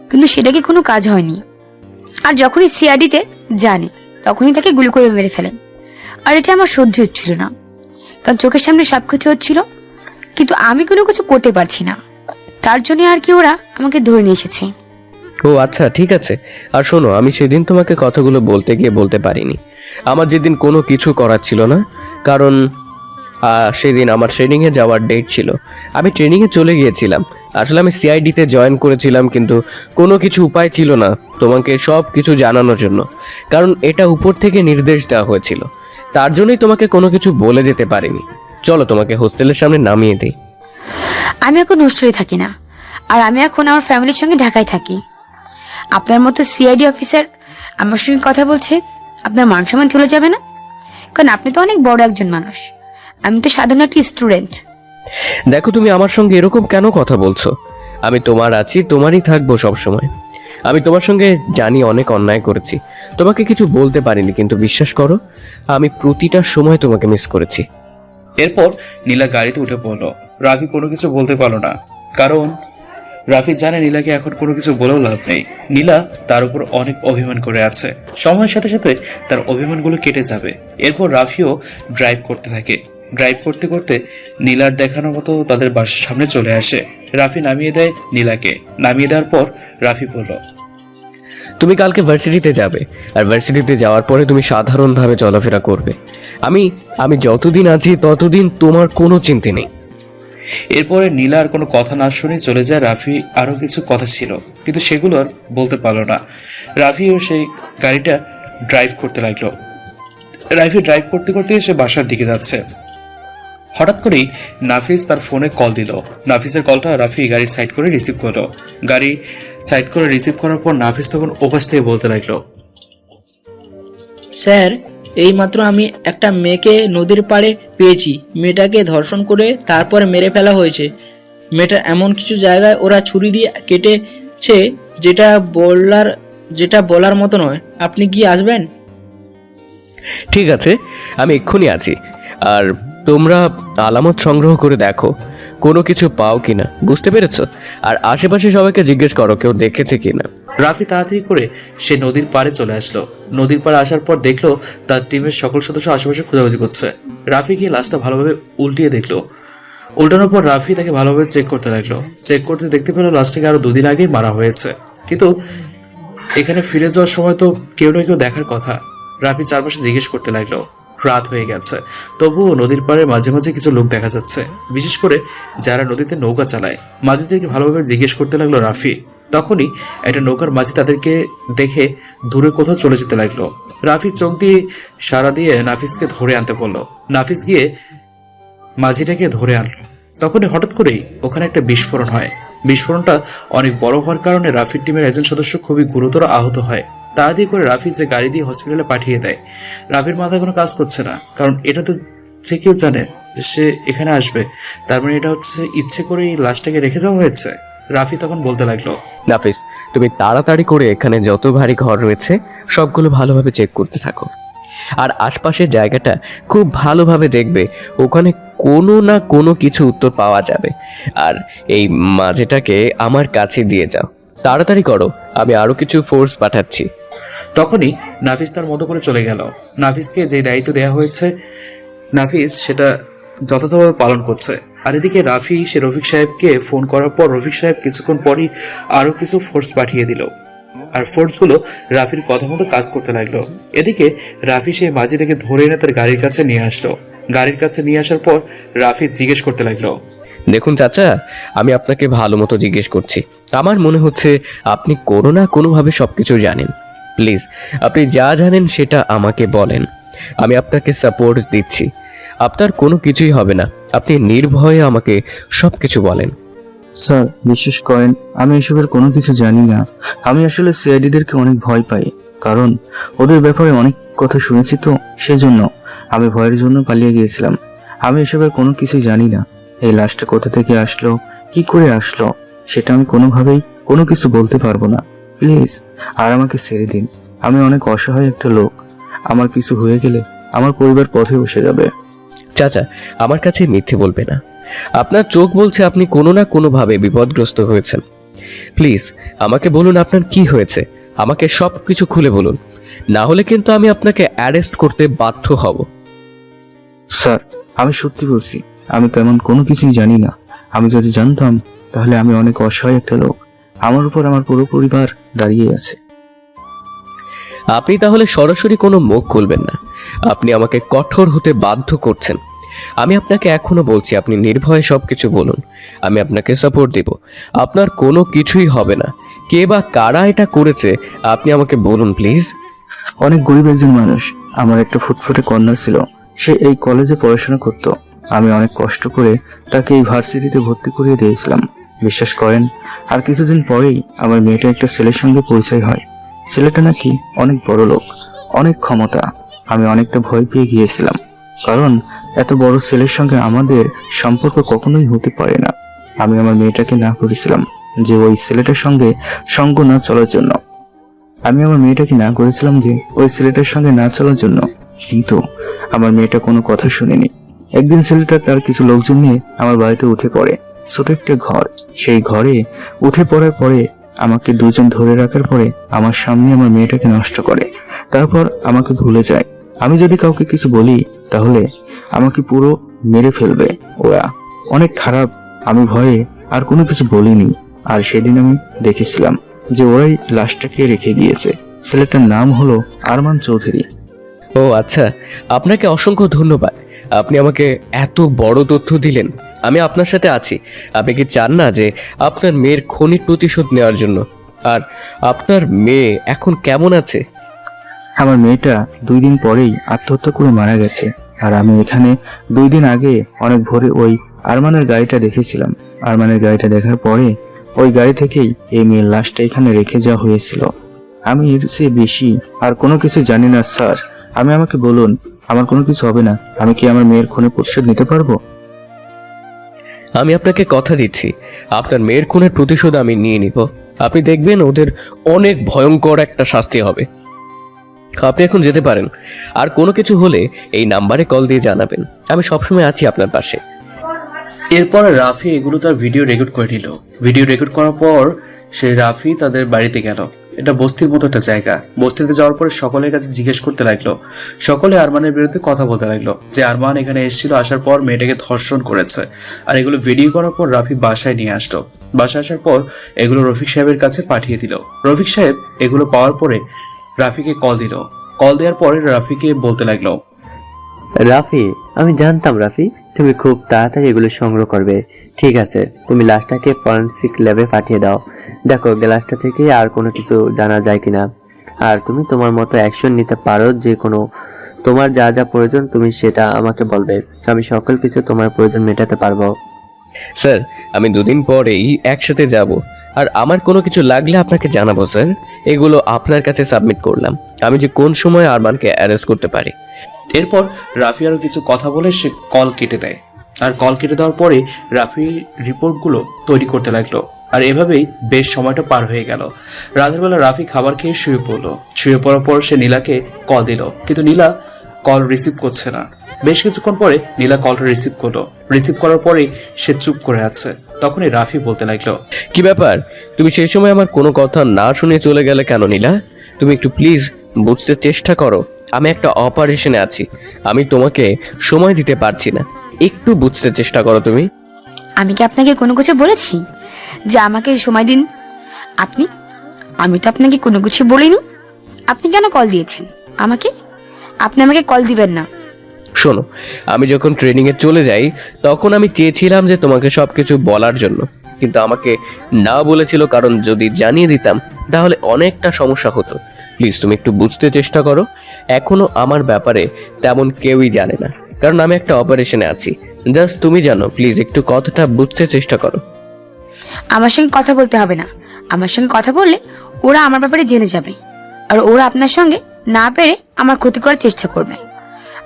কিন্তু সেটাকে কোনো কাজ হয়নি। আর যখনই সিআইডিতে জানে তখনই তাকে গুলি করে মেরে ফেলেন। আর এটা আমার সহ্য হচ্ছিল না, কারণ চোখের সামনে সবকিছু হচ্ছিল, কিন্তু আমি কোনো কিছু করতে পারছি না। তার জন্য আর কি ওরা আমাকে ধরে নিয়ে এসেছে। ও আচ্ছা, ঠিক আছে। আর শোনো, আমি সেদিন তোমাকে কথাগুলো বলতে গিয়ে বলতে পারিনি। আমার যেদিন কোনো কিছু করার ছিল না, কারণ সেদিন আমার ট্রেনিংয়ে যাওয়ার ডেট ছিল। আমি ট্রেনিংয়ে চলে গিয়েছিলাম। আসলে আমি সিআইডিতে জয়েন করেছিলাম, কিন্তু কোনো কিছু উপায় ছিল না তোমাকে সব কিছু জানানোর জন্য, কারণ এটা উপর থেকে নির্দেশ দেওয়া হয়েছিল। তার জন্যই তোমাকে কোনো কিছু বলে যেতে পারিনি। চলো তোমাকে হোস্টেলের সামনে নামিয়ে দিই। আমি এখন হোস্টেলে থাকি না, আর আমি এখন আমার ফ্যামিলির সঙ্গে ঢাকায় থাকি। আপনার মতো সিআইডি অফিসার আমার সঙ্গে কথা বলছে, আপনার মান সম্মান চলে যাবে না? কারণ আপনি তো অনেক বড় একজন মানুষ, আমি তো সাধারণ একটা স্টুডেন্ট। দেখো, তুমি আমার সঙ্গে এরকম কেন কথা বলছো? আমি তোমার আছি, তোমারই থাকবো সবসময়। আমি তোমার সঙ্গে জানি অনেক অন্যায় করেছি, তোমাকে কিছু বলতে পারিনি, কিন্তু বিশ্বাস করো আমি প্রতিটা সময় তোমাকে মিস করেছি। এরপর নীলা গাড়িতে উঠে পড়লো। রাফি কোনো কিছু বলতে পারলো না, কারণ রাফি জানে নীলাকে এখন কোনো কিছু বলেও লাভ নেই। নীলা তার উপর অনেক অভিমান করে আছে, সময়ের সাথে সাথে তার অভিমানগুলো কেটে যাবে। এরপর রাফিও ড্রাইভ করতে থাকে। ড্রাইভ করতে করতে নীলার দেখানোর মতো তাদের বাসার সামনে চলে আসে। রাফি নামিয়ে দেয় নীলাকে। নামিয়ে দেওয়ার পর রাফি বলল, তুমি কালকে ভার্সিটিতে যাবে, আর ভার্সিটিতে যাওয়ার পরে তুমি সাধারণভাবে চলাফেরা করবে। আমি যতদিন আছি ততদিন তোমার কোনো চিন্তা নেই। এরপরে নীলা আর কোনো কথা না শুনে চলে যায়। রাফি আরো কিছু কথা ছিল, কিন্তু সেগুলো আর বলতে পারলো না। রাফিও সেই গাড়িটা ড্রাইভ করতে লাগলো। রাফি ড্রাইভ করতে করতে এসে বাসার দিকে যাচ্ছে। হঠাৎ করেই নাফিস তার ফোনে কল দিল। নাফিসের কলটা রাফি গাড়ি সাইড করে রিসিভ করলো। গাড়ি সাইড করে রিসিভ করার পর নাফিস তখন ওপাশ থেকে বলতে লাগলো, স্যার, এইমাত্র আমি একটা মেয়েকে নদীর পাড়ে পেয়েছি। মেয়েটাকে ধর্ষণ করে তারপরে মেরে ফেলা হয়েছে। মেয়েটার এমন কিছু জায়গায় ওরা ছুরি দিয়ে কেটেছে যেটা বলার মতো নয়। আপনি কি আসবেন? ঠিক আছে, আমি এক্ষুনি আছি। আর তোমরা আলামত সংগ্রহ করে দেখো কোনো কিছু পাও কিনা, বুঝতে পেরেছো? আর আশেপাশে সবাইকে জিজ্ঞেস করো কেউ দেখেছে কিনা। রাফি তাড়াতাড়ি করে সে নদীর পাড়ে চলে আসলো। নদীর পাড়ে আসার পর দেখলো তার টিমের সকল সদস্য আশেপাশে খোঁজাখুঁজি করছে। রাফি গিয়ে লাশটা ভালোভাবে উল্টিয়ে দেখলো। উল্টানোর পর রাফি তাকে ভালোভাবে চেক করতে লাগলো। চেক করতে দেখতে পেলো লাশটাকে আরো 2 দিন আগেই মারা হয়েছে। কিন্তু এখানে ফিরে যাওয়ার সময় তো কেউ না কেউ দেখার কথা। রাফি চারপাশে জিজ্ঞেস করতে লাগলো। রাত হয়ে গেছে, তবুও নদীর পাড়ে মাঝে মাঝে কিছু লোক দেখা যাচ্ছে, বিশেষ করে যারা নদীতে নৌকা চালায়। মাঝিদেরকে ভালোভাবে জিজ্ঞেস করতে লাগলো রাফি। তখনই একটা নৌকার মাঝি তাদেরকে দেখে দূরে কোথাও চলে যেতে লাগলো। রাফি চোখ দিয়ে সাড়া দিয়ে নাফিসকে ধরে আনতে বলল। নাফিস গিয়ে মাঝিটাকে ধরে আনলো। তখনই হঠাৎ করেই ওখানে একটা বিস্ফোরণ হয়। বিস্ফোরণটা অনেক বড় হওয়ার কারণে রাফির টিমের একজন সদস্য খুবই গুরুতর আহত হয়। তাড়াতাড়ি করে রাফি যে গাড়ি দিয়ে হসপিটালে পাঠিয়ে দেয়। রাফির মাথায় কোনো কাজ করছে না, কারণ এটা তো যে কেউ জানে যে সে এখানে আসবে। তার মানে এটা হচ্ছে ইচ্ছে করে এই লাশটাকে রেখে যাওয়া হয়েছে। রাফি তখন বলতে লাগলো, নাফিস, তুমি তাড়াতাড়ি করে এখানে যত ভারী ঘর রয়েছে সবগুলো ভালোভাবে চেক করতে থাকো। আর আশপাশের জায়গাটা খুব ভালোভাবে দেখবে, ওখানে কোনো না কোনো কিছু উত্তর পাওয়া যাবে। আর এই মাঝেটাকে আমার কাছে দিয়ে যাও, তাড়াতাড়ি করো, আমি আরো কিছু ফোর্স পাঠাচ্ছি। তখনই নাফিস তার মতো করে চলে গেল। নাফিসকে যে দায়িত্ব দেওয়া হয়েছে নাফিস সেটা যথাযথভাবে পালন করছে। আর এদিকে রাফি সে রফিক সাহেবকে ফোন করার পর রফিক সাহেব কিছুক্ষণ পরই আরো কিছু ফোর্স পাঠিয়ে দিল। আর ফোর্সগুলো রাফির কথা মতো কাজ করতে লাগলো। এদিকে রাফি সেই মাঝিটাকে ধরে এনে তার গাড়ির কাছে নিয়ে আসলো। গাড়ির কাছে নিয়ে আসার পর রাফি জিজ্ঞেস করতে লাগলো, দেখুন চাচা, আমি আপনাকে ভালো মতো জিজ্ঞেস করছি। আমার মনে হচ্ছে আপনি কোনো না কোনোভাবে সবকিছু জানেন। প্লিজ আপনি যা জানেন সেটা আমাকে বলেন, আমি আপনাকে সাপোর্ট দিচ্ছি। আপনার কোনো কিছুই হবে না, আপনি নির্ভয়ে আমাকে সবকিছু বলেন। স্যার, বিশ্বাস করেন আমি এসবের কোনো কিছু জানি না। আমি আসলে সিআইডিদেরকে অনেক ভয় পাই, কারণ ওদের ব্যাপারে অনেক কথা শুনেছি, তো সেজন্য আমি ভয়ের জন্য পালিয়ে গিয়েছিলাম। আমি এসবের কোনো কিছুই জানি না। এই লাশটা কোথা থেকে আসলো, কি করে আসলো, সেটা আমি কোনোভাবেই কোনো কিছু বলতে পারবো না। প্লিজ আর আমাকে ছেড়ে দিন। আমি অনেক অসহায় একটা লোক। আমার কিছু হয়ে গেলে আমার পরিবার পথে বসে যাবে। চাচা, আমার কাছে মিথ্যে বলবে না। আপনার চোখ বলছে আপনি কোনো না কোনোভাবে বিপদগ্রস্ত হয়েছেন। প্লিজ আমাকে বলুন আপনার কি হয়েছে, আমাকে সবকিছু খুলে বলুন, না হলে কিন্তু আমি আপনাকে অ্যারেস্ট করতে বাধ্য হব। স্যার, আমি সত্যি বলছি, আমি তেমন কোনো কিছুই জানি না। আমি যদি জানতাম তাহলে আমি অনেক অসহায় একটা লোক। আমার উপর আমার পুরো পরিবার দাঁড়িয়ে আছে। আপনি তাহলে সরাসরি কোনো মুখ খুলবেন না, আপনি আমাকে কঠোর হতে বাধ্য করছেন। আমি আপনাকে এখনো বলছি আপনি নির্ভয়ে সবকিছু বলুন, আমি আপনাকে সাপোর্ট দিব। আপনার কোনো কিছুই হবে না। কে বা কারা এটা করেছে আপনি আমাকে বলুন প্লিজ। অনেক গরিব একজন মানুষ। আমার একটা ফুটফুটে কন্যা ছিল, সে এই কলেজে পড়াশোনা করত। আমি অনেক কষ্ট করে তাকে এই ভার্সিটিতে ভর্তি করিয়ে দিয়েছিলাম। বিশ্বাস করেন, আর কিছুদিন পরেই আমার মেয়েটা একটা ছেলের সঙ্গে পরিচয় হয়। ছেলেটা নাকি অনেক বড় লোক, অনেক ক্ষমতা। আমি অনেকটা ভয় পেয়ে গিয়েছিলাম, কারণ এত বড় ছেলের সঙ্গে আমাদের সম্পর্ক কখনোই হতে পারে না। আমি আমার মেয়েটাকে না করেছিলাম যে ওই ছেলেটার সঙ্গে সঙ্গ না চলার জন্য। কিন্তু আমার মেয়েটা কোনো কথা শুনেনি। একদিন ছেলেটা তার কিছু লোকজন নিয়ে আমার বাড়িতে উঠে পড়ে। ছোট একটা ঘর, সেই ঘরে উঠে পড়ার পরে আমাকে দুজন ধরে রাখার পরে আমার সামনে আমার মেয়েটাকে নষ্ট করে, তারপর আমাকে ভুলে যায়। আমি যদি কাউকে কিছু বলি তাহলে আমাকে পুরো মেরে ফেলবে ওরা। অনেক খারাপ। আমি ভয়ে আর কোনো কিছু বলিনি। আর সেদিন আমি দেখেছিলাম যে ওরাই লাশটাকে রেখে গিয়েছে। ছেলেটার নাম হলো আরমান চৌধুরী। ও আচ্ছা, আপনাকে অসংখ্য ধন্যবাদ। আপনি আমাকে এত বড় তথ্য দিলেন। আমি আপনার সাথে আছি। আপনি কি চান না যে আপনার মেয়ের খুনির প্রতিশোধ নেওয়ার জন্য? আর আপনার মেয়ে এখন কেমন আছে? আমার মেয়েটা 2 দিন পরেই আত্মহত্যা করে মারা গেছে। আর আমি এখানে 2 দিন আগে অনেক ভোরে ওই আরমানের গাড়িটা দেখেছিলাম। আরমানের গাড়িটা দেখার পরে ওই গাড়ি থেকেই এই মেয়ের লাশটা এখানে রেখে যাওয়া হয়েছিল। আমি এর চেয়ে বেশি আর কোনো কিছু জানি না স্যার। আমাকে বলুন, আমার কোনো কিছু হবে না? আমি কি আমার মেয়ের খুনের প্রতিশোধ নিতে পারবো? আমি আপনাকে কথা দিচ্ছি, আপনার মেয়ের খুনের প্রতিশোধ আমি নিয়ে নিব। আপনি দেখবেন ওদের অনেক ভয়ঙ্কর একটা শাস্তি হবে। আপনি এখন যেতে পারেন। আর কোনো কিছু হলে এই নাম্বারে কল দিয়ে জানাবেন, আমি সবসময় আছি আপনার পাশে। এরপর রাফি এগুলো তার ভিডিও রেকর্ড করে নিল। ভিডিও রেকর্ড করার পর সে রাফি তাদের বাড়িতে গেল। এটা বস্তির মতো একটা জায়গা। বস্তিতে যাওয়ার পরে সকলের কাছে জিজ্ঞেস করতে লাগলো। সকলে আরমানের বিরুদ্ধে কথা বলতে লাগলো যে আরমান এখানে এসেছিল, আসার পর মেয়েটাকে ধর্ষণ করেছে। আর এগুলো ভিডিও করার পর রাফি বাসায় নিয়ে আসলো। বাসায় আসার পর এগুলো রফিক সাহেবের কাছে পাঠিয়ে দিল। রফিক সাহেব এগুলো পাওয়ার পরে রাফিকে কল দিল। কল দেওয়ার পরে রাফিকে বলতে লাগলো, রাফি, আমি জানতাম রাফি তুমি খুব তাড়াতাড়ি এগুলো সংগ্রহ করবে। ঠিক আছে, তুমি লাশটাকে ফরেনসিক ল্যাবে পাঠিয়ে দাও। দেখো গ্লাসটা থেকে আর কোনো কিছু জানা যায় কিনা। আর তুমি তোমার মতো অ্যাকশন নিতে পারো, যে কোনো তোমার যা যা প্রয়োজন তুমি সেটা আমাকে বলবে। আমি সকল কিছু তোমার প্রয়োজন মেটাতে পারবো। স্যার, আমি 2 দিন পরেই একসাথে যাব, আর আমার কোনো কিছু লাগলে আপনাকে জানাবো স্যার। এগুলো আপনার কাছে সাবমিট করলাম, আমি যে কোন সময় আরমানকে অ্যারেস্ট করতে পারি। এরপর রাফি আরো কিছু কথা বলে সে কল কেটে দেয়। আর কল কেটে দেওয়ার পরে রাফি রিপোর্টগুলো তৈরি করতে লাগলো। আর এভাবেই বেশ সময়টা পার হয়ে গেল। রাতের বেলা রাফি খাবার খেয়ে শুয়ে পড়লো। শুয়ে পড়ার পর সে নীলাকে কল দিল, কিন্তু নীলা কল রিসিভ করছে না। বেশ কিছুক্ষণ পরে নীলা কলটা রিসিভ করলো। রিসিভ করার পরেই সে চুপ করে আছে। তখনই রাফি বলতে লাগলো, কি ব্যাপার, তুমি সেই সময় আমার কোনো কথা না শুনে চলে গেলে কেন নীলা? তুমি একটু প্লিজ বুঝতে চেষ্টা করো, আমি একটা অপারেশনে আছি, আমি তোমাকে সময় দিতে পারছি না, একটু বুঝতে চেষ্টা করো তুমি। আমি কি আপনাকে কোনো কিছু বলেছি যে আমাকে সময় দিন? আমি তো আপনাকে কোনো কিছু বলিনি। আপনি কেন কল দিয়েছেন আমাকে? আপনি আমাকে কল দিবেন না। শোনো, আমি যখন ট্রেনিং এ চলে যাই তখন আমি চেয়েছিলাম যে তোমাকে সবকিছু বলার জন্য, কিন্তু আমাকে না বলেছিল, কারণ যদি জানিয়ে দিতাম তাহলে অনেকটা সমস্যা হতো। প্লিজ তুমি একটু বুঝতে চেষ্টা করো। এখনো আমার ব্যাপারে তেমন কেউই জানে না, কারণ আমি একটা অপারেশনে আছি। জাস্ট তুমি জানো, প্লিজ একটু কথাটা বুঝতে চেষ্টা করো। আমার সঙ্গে কথা বলতে হবে না। আমার সঙ্গে কথা বললে ওরা আমার ব্যাপারে জেনে যাবে, আর ওরা আপনার সঙ্গে না পেরে আমার ক্ষতি করার চেষ্টা করবে,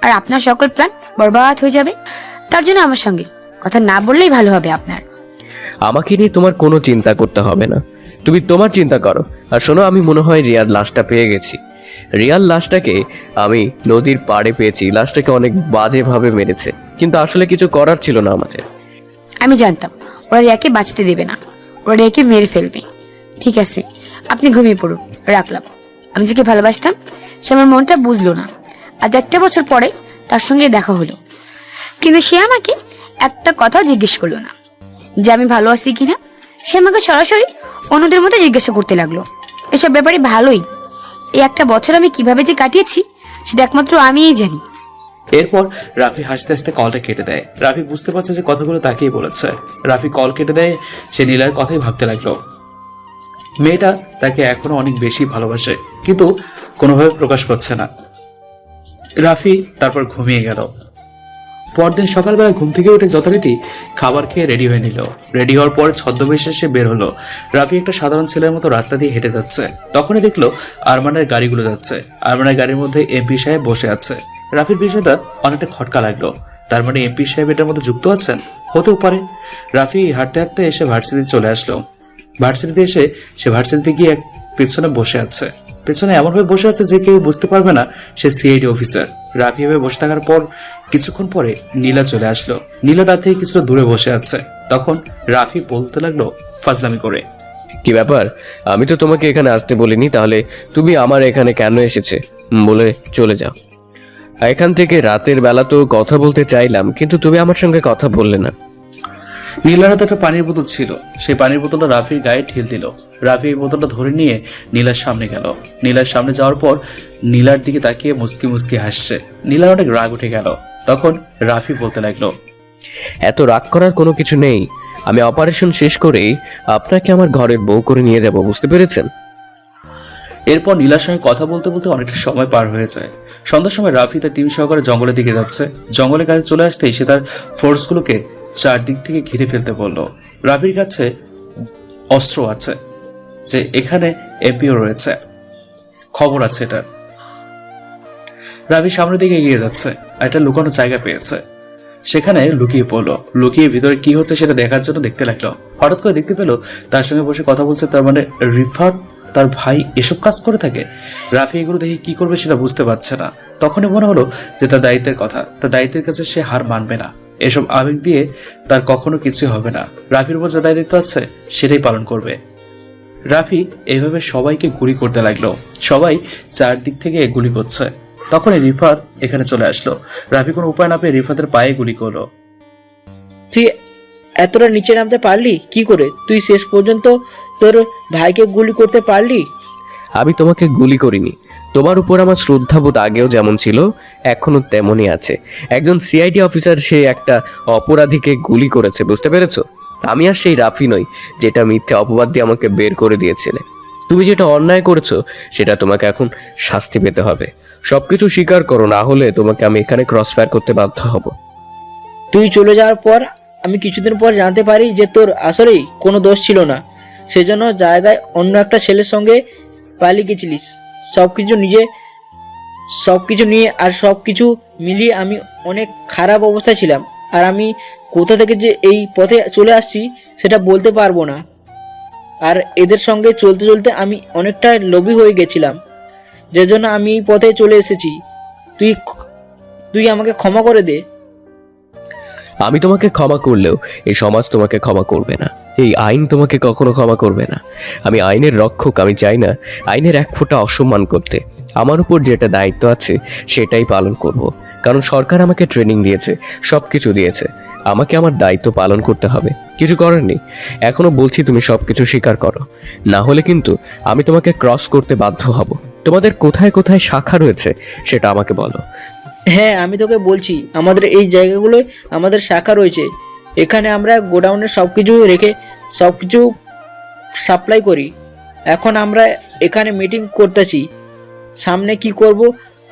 আর আপনার সকল প্ল্যান বরবাদ হয়ে যাবে। তার জন্য আমার সঙ্গে কথা না বললেই ভালো হবে আপনার। আমাকে নিয়ে তোমার কোনো চিন্তা করতে হবে না, তুমি তোমার চিন্তা করো। আর শোনো, আমি মনে হয় রিয়ার লাশটা পেয়ে গেছি। রিয়ার লাশটাকে আমি নদীর পাড়ে পেয়েছি। লাশটাকে অনেক বাজেভাবে মেরেছে, কিন্তু আসলে কিছু করার ছিল না আমাদের। আমি জানতাম ওরা রিয়াকে বাঁচতে দেবে না, ওরা রিয়াকে মেরে ফেলবে। ঠিক আছে, আপনি ঘুমিয়ে পড়ুন, রাখলাম। আমি যাকে ভালোবাসতাম সে আমার মনটা বুঝলো না। আজ 1 বছর পরে তার সঙ্গে দেখা হলো, কিন্তু সে আমাকে একটা কথা জিজ্ঞেস করলো না যে আমি ভালো আছি কিনা। সে আমাকে সরাসরি অন্যদের মধ্যে জিজ্ঞাসা করতে লাগলো। এসব ব্যাপারে ভালোই। এই 1 বছর আমি কিভাবে যে কাটিয়েছি সেটা একমাত্র আমিই জানি। এরপর রাফি হাসতে হাসতে কলটা কেটে দেয়। রাফি বুঝতে পারছে যে কথাগুলো তাকেই বলেছে। রাফি কল কেটে দেয়। সে নীলার কথাই ভাবতে লাগলো। মেয়েটা তাকে এখনো অনেক বেশি ভালোবাসে, কিন্তু কোনোভাবে প্রকাশ করছে না। রাফি তারপর ঘুমিয়ে গেল। পরদিন সকালবেলা ঘুম থেকে উঠে যথারীতি খাবার খেয়ে রেডি হয়ে নিল। রেডি হওয়ার পর ছদ্মবেশে সে বের হলো। রাফি একটা সাধারণ ছেলের মতো রাস্তা দিয়ে হেঁটে যাচ্ছে। তখনই দেখলো আরমানের গাড়িগুলো যাচ্ছে। আরমানের গাড়ির মধ্যে এমপি সাহেব বসে আছে। রাফির বিষয়টা অনেকটা খটকা লাগলো। তার মানে এমপি সাহেব এটার মধ্যে যুক্ত আছেন, হতেও পারে। রাফি হাঁটতে হাঁটতে এসে ভার্সিটিতে চলে আসলো। ভার্সিটিতে এসে সে ভার্সিটিতে গিয়ে পেছনে বসে আছে। পেছনে এমনভাবে বসে আছে যে কেউ বুঝতে পারবে না সে সিআইডি অফিসার। রাফি এভাবে বসে থাকার পর কিছুক্ষণ পরে নীলা চলে আসলো। নীলা তার থেকে কিছুটা দূরে বসে আছে। তখন রাফি বলতে লাগলো ফাজলামি করে, কি ব্যাপার, আমি তো তোমাকে এখানে আসতে বলিনি, তাহলে তুমি আমার এখানে কেন এসেছে বলে চলে যাও। এখান থেকে রাতের বেলা তো কথা বলতে চাইলাম, কিন্তু তুমি আমার সঙ্গে কথা বললে না। নীলার হাতে একটা পানির বোতল ছিল। সেই পানির বোতলটা রাফির গায়ে ঢিল দিল। রাফি এই বোতলটা ধরে নিয়ে নীলার সামনে গেল। নীলার সামনে যাওয়ার পর নীলার দিকে তাকিয়ে মুস্কি মুস্কি হাসছে। নীলার অনেক রাগ উঠে গেল। তখন রাফি বলতে লাগলো, এত রাগ করার কোনো কিছু নেই। আমি অপারেশন শেষ করেই আপনাকে আমার ঘরের বউ করে নিয়ে যাব, বুঝতে পেরেছেন? এরপর নীলার সঙ্গে কথা বলতে বলতে অনেকটা সময় পার হয়ে যায়। সন্ধ্যার সময় রাফি তার টিম সহকারে জঙ্গলের দিকে যাচ্ছে। জঙ্গলের কাছে চলে আসতেই সে তার ফোর্সগুলোকে চারদিক থেকে ঘিরে ফেলতে বলল। রাফির কাছে অস্ত্র আছে, যে এখানে এমপিও রয়েছে, খবর আছে এটার। রাফি সামনের দিকে এগিয়ে যাচ্ছে, একটা লুকানো জায়গা পেয়েছে, সেখানে লুকিয়ে পড়লো। লুকিয়ে ভিতরে কি হচ্ছে সেটা দেখার জন্য দেখতে লাগলো। হঠাৎ করে দেখতে পেলো তার সঙ্গে বসে কথা বলছে, তার মানে রিফাত তার ভাই এসব কাজ করে থাকে। রাফি এগুলো দেখে কি করবে সেটা বুঝতে পারছে না। তখনই মনে হলো যে তার দায়িত্বের কথা, তার দায়িত্বের কাছে সে হার মানবে না। এসব আবেগ দিয়ে তার কখনো কিছু হবে না। রাফির উপর যে দায়িত্ব আছে সেটাই পালন করবে। রাফি এইভাবে সবাইকে গুলি করতে লাগলো। সবাই চারদিক থেকে গুলি করছে। তখনই রিফাত এখানে চলে আসলো। রাফি কোনো উপায় না পেয়ে রিফাতের পায়ে গুলি করলো। তুই এতটা নিচে নামতে পারলি কি করে? তুই শেষ পর্যন্ত তোর ভাইকে গুলি করতে পারলি? আমি তোমাকে গুলি করিনি। তোমার উপর আমার শ্রদ্ধাবোধ আগেও যেমন ছিল এখনো তেমনই আছে। একজন সিআইডি অফিসার সে একটা অপরাধীকে গুলি করেছে, বুঝতে পেরেছো? আমি আর সেই রাফি নই যেটা মিথ্যে অপবাদ দিয়ে আমাকে বের করে দিয়েছিলে। তুমি যেটা অন্যায় করেছো সেটা তোমাকে এখন শাস্তি পেতে হবে। সবকিছু স্বীকার করো, না হলে তোমাকে আমি এখানে ক্রস ফায়ার করতে বাধ্য হব। তুই চলে যাওয়ার পর আমি কিছুদিন পর জানতে পারি যে তোর আসলেই কোনো দোষ ছিল না, সেজন্য জায়গায় অন্য একটা ছেলের সঙ্গে পালিয়ে গেছিলিস। সবকিছু নিয়ে আর সবকিছু মিলিয়ে আমি অনেক খারাপ অবস্থায় ছিলাম। আর আমি কোথা থেকে যে এই পথে চলে আসছি সেটা বলতে পারবো না। আর এদের সঙ্গে চলতে চলতে আমি অনেকটা লোভী হয়ে গেছিলাম, যে জন্য আমি এই পথে চলে এসেছি। তুই আমাকে ক্ষমা করে দে। আমি তোমাকে ক্ষমা করলেও এই সমাজ তোমাকে ক্ষমা করবে না, এই আইন তোমাকে কখনো ক্ষমা করবে না। আমি আইনের রক্ষক, আমি চাই না আইনের এক ফোঁটা অসম্মান করতে। আমার উপর যেটা দায়িত্ব আছে সেটাই পালন করব, কারণ সরকার আমাকে ট্রেনিং দিয়েছে, সবকিছু দিয়েছে। আমাকে আমার দায়িত্ব পালন করতে হবে, কিছু করার নেই। এখনো বলছি তুমি সবকিছু স্বীকার করো, না হলে কিন্তু আমি তোমাকে ক্রস করতে বাধ্য হব। তোমাদের কোথায় কোথায় শাখা রয়েছে সেটা আমাকে বলো। হ্যাঁ, আমি তোকে বলছি, আমাদের এই জায়গাগুলোয় আমাদের শাখা রয়েছে। এখানে আমরা গোডাউনে সবকিছু রেখে সবকিছু সাপ্লাই করি। এখন আমরা এখানে মিটিং করতেছি সামনে কি করব,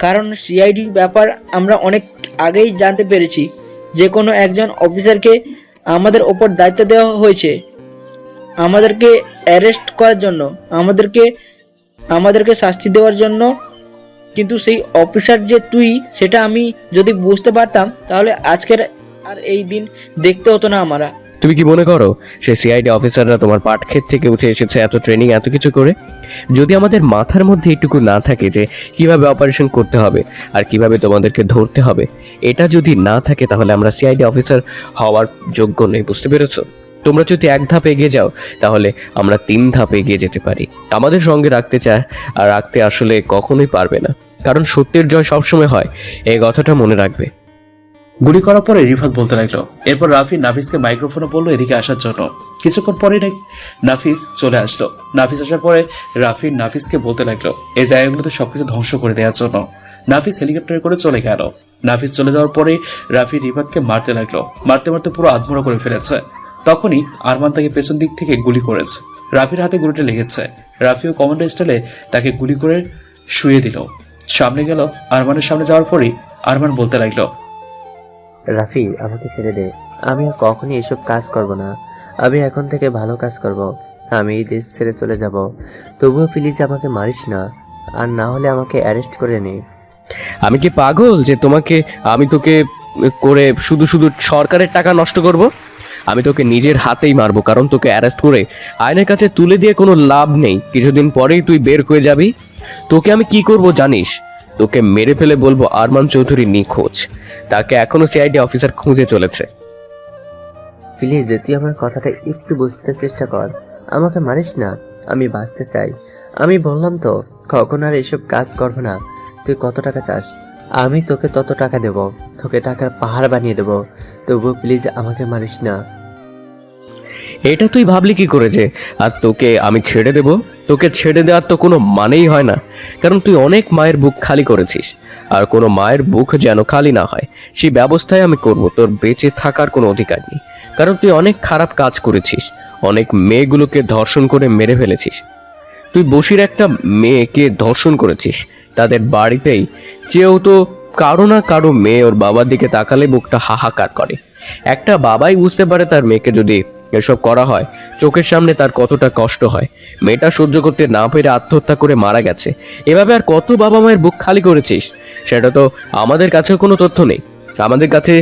কারণ সিআইডি ব্যাপার আমরা অনেক আগেই জানতে পেরেছি। যে কোনো একজন অফিসারকে আমাদের ওপর দায়িত্ব দেওয়া হয়েছে আমাদেরকে অ্যারেস্ট করার জন্য, আমাদেরকে শাস্তি দেওয়ার জন্য। কিন্তু সেই অফিসার যে তুই, সেটা আমি যদি বুঝতে পারতাম তাহলে আজকের আর এই দিন দেখতে হতো না আমরা। তুমি কি মনে করো সেই সিআইডি অফিসাররা তোমার পাটক্ষেত থেকে উঠে এসেছে এত ট্রেনিং এত কিছু করে? যদি আমাদের মাথার মধ্যে এটুকু না থাকে যে কিভাবে অপারেশন করতে হবে আর কিভাবে তোমাদেরকে ধরতে হবে, এটা যদি না থাকে তাহলে আমরা সিআইডি অফিসার হওয়ার যোগ্য নই, বুঝতে পেরেছো? তোমরা যদি এক ধাপ এগিয়ে যাও তাহলে আমরা 3 ধাপ এগিয়ে যেতে পারি। আমাদের সঙ্গে রাখতে চায় আর রাখতে আসলে কখনোই পারবে না, কারণ সত্যের জয় সবসময় হয়, এই কথাটা মনে রাখবে। গুলি করার পরে রিফাত বলতে লাগলো। এরপর রাফি নাফিসকে মাইক্রোফোনে বললো এদিকে আসার জন্য। কিছুক্ষণ পরে নাফিস চলে আসলো। নাফিস আসার পরে রাফি নাফিসকে বলতে লাগলো এই জায়গাগুলোতে সবকিছু ধ্বংস করে দেওয়ার জন্য। নাফিস হেলিকপ্টারে করে চলে গেল। নাফিস চলে যাওয়ার পরে রাফি রিফাতকে মারতে লাগলো। মারতে মারতে পুরো আধমরা করে ফেলেছে। তখনই আরমান তাকে পেছন দিক থেকে গুলি করেছে। রাফির হাতে গুলিটা লেগেছে। রাফিও কমান্ডো স্টাইলে তাকে গুলি করে শুয়ে দিল। সামনে গেল। আরমানের সামনে যাওয়ার পরই আরমান বলতে লাগলো, রাফি আমাকে ছেড়ে দে, আমি আর কখনই এসব কাজ করব না। আমি এখন থেকে ভালো কাজ করব। আমি এই দেশ ছেড়ে চলে যাব। তবুও প্লিজ আমাকে মারিস না, আর না হলে আমাকে অ্যারেস্ট করে নে। আমি কি পাগল যে আমি তোকে করে শুধু শুধু সরকারের টাকা নষ্ট করব? আমি তোকে নিজের হাতেই মারবো, কারণ তোকে অ্যারেস্ট করে আইনের কাছে তুলে দিয়ে কোনো লাভ নেই। কিছুদিন পরেই তুই বের হয়ে যাবি। তোকে আমি কি করব জানিস? তোকে মেরে ফেলে বলবো আরমান চৌধুরী নিখোঁজ, তাকে এখনো সিআইডি অফিসার খুঁজে চলেছে। প্লিজ তুই আমার কথাটা একটু বুঝতে চেষ্টা কর, আমাকে মারিস না। আমি বাঁচতে চাই। আমি বললাম তো কখন আর এসব কাজ করবো না। তুই কত টাকা চাস? আমি তোকে তত টাকা দেব, তোকে টাকার পাহাড় বানিয়ে দেব। তবুও প্লিজ আমাকে মারিস না। এটা তুই ভাবলি কি করে যে আর তোকে আমি ছেড়ে দেব? তোকে ছেড়ে দেওয়ার তো কোনো মানেই হয় না, কারণ তুই অনেক মায়ের বুক খালি করেছিস। আর কোনো মায়ের বুক যেন খালি না হয় সেই ব্যবস্থায় আমি করব। তোর বেঁচে থাকার কোনো অধিকার নেই, কারণ তুই অনেক খারাপ কাজ করেছিস। অনেক মেয়েগুলোকে ধর্ষণ করে মেরে ফেলেছিস। তুই বসির একটা মেয়েকে ধর্ষণ করেছিস তাদের বাড়িতেই, চেয়েও তো কারো না কারো মেয়ে ওর বাবার দিকে তাকালে বুকটা হাহাকার করে। একটা বাবাই বুঝতে পারে তার মেয়েকে যদি এসব করা হয় চোখের সামনে তার কতটা কষ্ট হয়। মেয়েটা সহ্য করতে না পেরে আত্মহত্যা করে মারা গেছে। এভাবে আর কত বাবা মায়ের বুক খালি করেছিস? সেটা তো আমাদের কাছে কোনো তথ্য নেই। আমাদের কাছে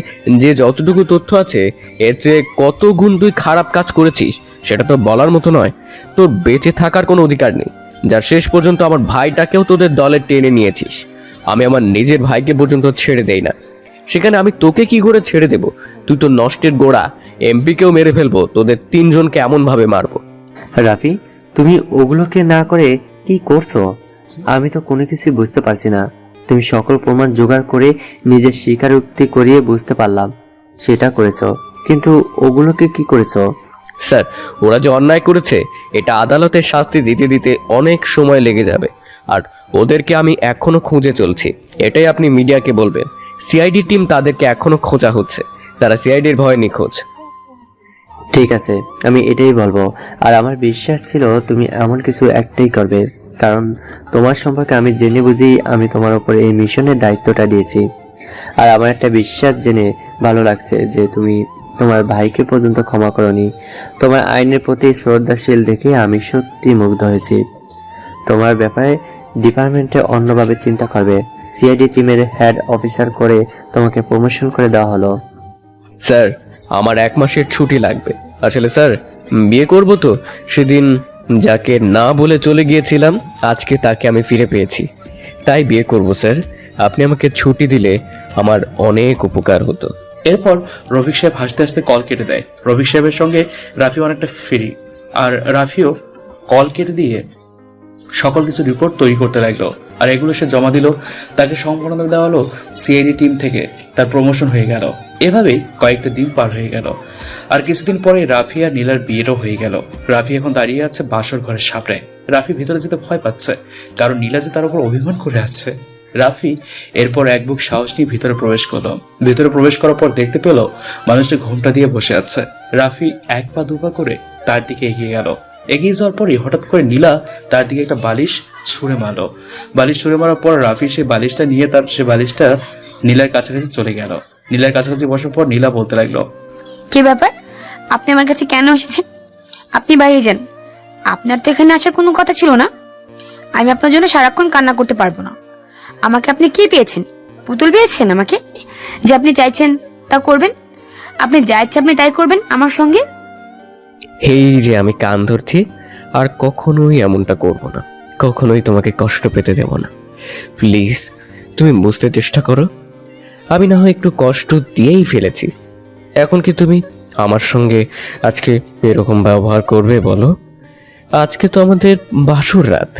যে যতটুকু তথ্য আছে এর চেয়ে কত গুণ তুই খারাপ কাজ করেছিস সেটা তো বলার মতো নয়। তোর বেঁচে থাকার কোনো অধিকার নেই, যার শেষ পর্যন্ত আমার ভাইটাকেও তোদের দলে টেনে নিয়েছিস। আমি আমার নিজের ভাইকে পর্যন্ত ছেড়ে দেই না, সেখানে আমি তোকে কি করে ছেড়ে দেব? তুই তো নষ্টের গোড়া। এমপিকেও মেরে ফেলবো, তোদের তিনজনকে এমন ভাবে মারবো। রাফি, তুমি ওগুলোকে না করে কি করছো? আমি তো কোনো কিছু বুঝতে পারছি না। তুমি সকল প্রমাণ জোগাড় করে নিজের স্বীকারোক্তি করিয়ে বুঝতে পারলাম সেটা করেছো, কিন্তু ওগুলোকে কি করেছো? স্যার, ওরা যে অন্যায় করেছে এটা আদালতের শাস্তি দিতে দিতে অনেক সময় লেগে যাবে, আর ওদেরকে আমি এখনো খুঁজে চলছি। এটাই আপনি মিডিয়াকে বলবেন। সিআইডি টিম তাদেরকে এখনো খোঁজা হচ্ছে, তারা সিআইডির ভয়ে নিখোঁজ। ঠিক আছে, আমি এটাই বলবো। আর আমার বিশ্বাস ছিল তুমি এমন কিছু একটাই করবে, কারণ তোমার সম্পর্কে আমি জেনে বুঝেই আমি তোমার উপর এই মিশনের দায়িত্বটা দিয়েছি। আর আমার একটা বিশ্বাস জেনে ভালো লাগছে যে তুমি তোমার ভাইকে পর্যন্ত ক্ষমা করনি। তোমার আইনের প্রতি শ্রদ্ধাশীল দেখে আমি সত্যি মুগ্ধ হয়েছি। তোমার ব্যাপারে ডিপার্টমেন্টে অন্যভাবে চিন্তা করবে। সিআইডি টিমের হেড অফিসার করে তোমাকে প্রমোশন করে দেওয়া হলো। স্যার, আমার 1 মাসের ছুটি লাগবে। আসলে স্যার, বিয়ে করব তো। সেদিন যাকে না বলে চলে গিয়েছিলাম আজকে তাকে আমি ফিরে পেয়েছি, তাই বিয়ে করব স্যার। আপনি আমাকে ছুটি দিলে আমার অনেক উপকার হতো। এরপর রফিক সাহেব হাসতে হাসতে কল কেটে দেয়। রফিক সাহেবের সঙ্গে রাফি অনেকটা ফ্রি, আর রাফিও কল কেটে দিয়ে সকল কিছু রিপোর্ট তৈরি করতে লাগলো, আর এগুলো সে জমা দিল। তাকে সম্মাননা দেওয়া হলো সিআইডি টিম থেকে, তার প্রমোশন হয়ে গেল। এভাবেই কয়েকটা দিন পার হয়ে গেল, আর কিছুদিন পরে রাফি আর নীলার বিয়েটাও হয়ে গেল। রাফি এখন দাঁড়িয়ে আছে বাসর ঘরের সামনে। রাফি ভিতরে যেতে ভয় পাচ্ছে, কারণ নীলা যে তার উপর অভিমান করে আছে। রাফি এরপর এক বুক সাহস নিয়ে ভিতরে প্রবেশ করলো। ভিতরে প্রবেশ করার পর দেখতে পেল মানুষটা ঘোমটা দিয়ে বসে আছে। রাফি 1 পা 2 পা করে তার দিকে এগিয়ে গেল। এগিয়ে যাওয়ার পরই হঠাৎ করে নীলা তার দিকে একটা বালিশ ছুঁড়ে মারলো। বালিশ ছুঁড়ে মারার পর রাফি সেই বালিশটা নিয়ে সে বালিশটা নীলার কাছাকাছি চলে গেল। নীলার কাছাকাছি বসার পর নীলা বলতে লাগলো, কি ব্যাপার? আপনি আমার কাছে কেন এসেছেন? আপনি বাইরে যান। আপনার তো এখানে আসার কোনো কথা ছিল না। আমি আপনার জন্য সারাক্ষণ কান্না করতে পারবো না। আমাকে আপনি কি পেয়েছেন? পুতুল পেয়েছেন আমাকে, যে আপনি চাইছেন তা করবেন? আপনি যা ইচ্ছা আপনি তাই করবেন আমার সঙ্গে? এই যে আমি কান ধরছি, আর কখনোই এমনটা করব না, কখনোই তোমাকে কষ্ট পেতে দেব না। প্লিজ, তুমি বুঝতে চেষ্টা করো। আমি না হয় একটু কষ্ট দিয়েই ফেলেছি, এখন কি তুমি আমার সঙ্গে আজকে এরকম ব্যবহার করবে বলো? আজকে তো আমাদের বাসর রাত,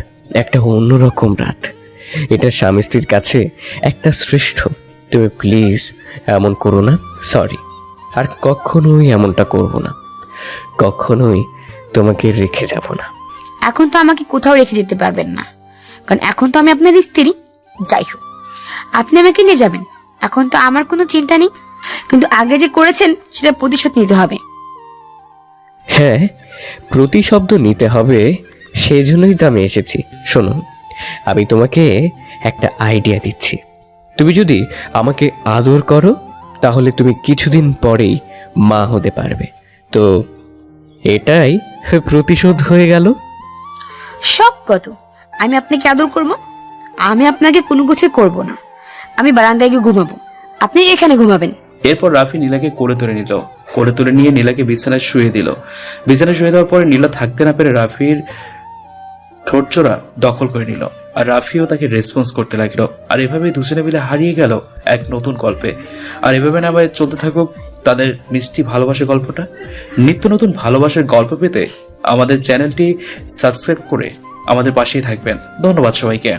একটা অন্যরকম রাত। এটা স্বামী স্ত্রীর কাছে একটা শ্রেষ্ঠ। তুমি প্লিজ এমন করো না। সরি, আর কখনোই এমনটা করব না, কখনোই তোমাকে রেখে যাব না। এখন তো আমাকে কোথাও রেখে যেতে পারবেন না, কারণ এখন তো আমি আপনার স্ত্রী। যাই হোক, আপনি আমাকে নিয়ে যাবেন, এখন তো আমার কোনো চিন্তা নেই। কিন্তু আগে যে করেছেন সেটা প্রতিশোধ নিতে হবে। হ্যাঁ, প্রতিশব্দ নিতে হবে, সেই জন্যই তো আমি এসেছি। শোনো, আমি তোমাকে একটা আইডিয়া দিচ্ছি। তুমি যদি আমাকে আদর করো তাহলে তুমি কিছুদিন পরেই মা হতে পারবে। তো এটাই প্রতিশোধ হয়ে গেল। শখ কত আমি আপনাকে আদর করব? আমি আপনাকে কোনো কিছু করব না। আমি বারান্দায় গিয়ে ঘুমাবো, আপনি এখানে ঘুমাবেন। এরপর রাফি নীলাকে কোলে তুলে নিল। কোলে তুলে নিয়ে নীলাকে বিছানায় শুয়ে দিল। বিছানায় শুয়ে দেওয়ার পরে নীলা থাকতে না পেরে রাফির ঠোঁটচোরা দখল করে নিল, আর রাফিও তাকে রেসপন্স করতে লাগলো। আর এভাবে দুজনে মিলে হারিয়ে গেল এক নতুন গল্পে। আর এভাবে না আবার চলতে থাকুক তাদের মিষ্টি ভালোবাসার গল্পটা। নিত্য নতুন ভালোবাসার গল্প পেতে আমাদের চ্যানেলটি সাবস্ক্রাইব করে আমাদের পাশেই থাকবেন। ধন্যবাদ সবাইকে।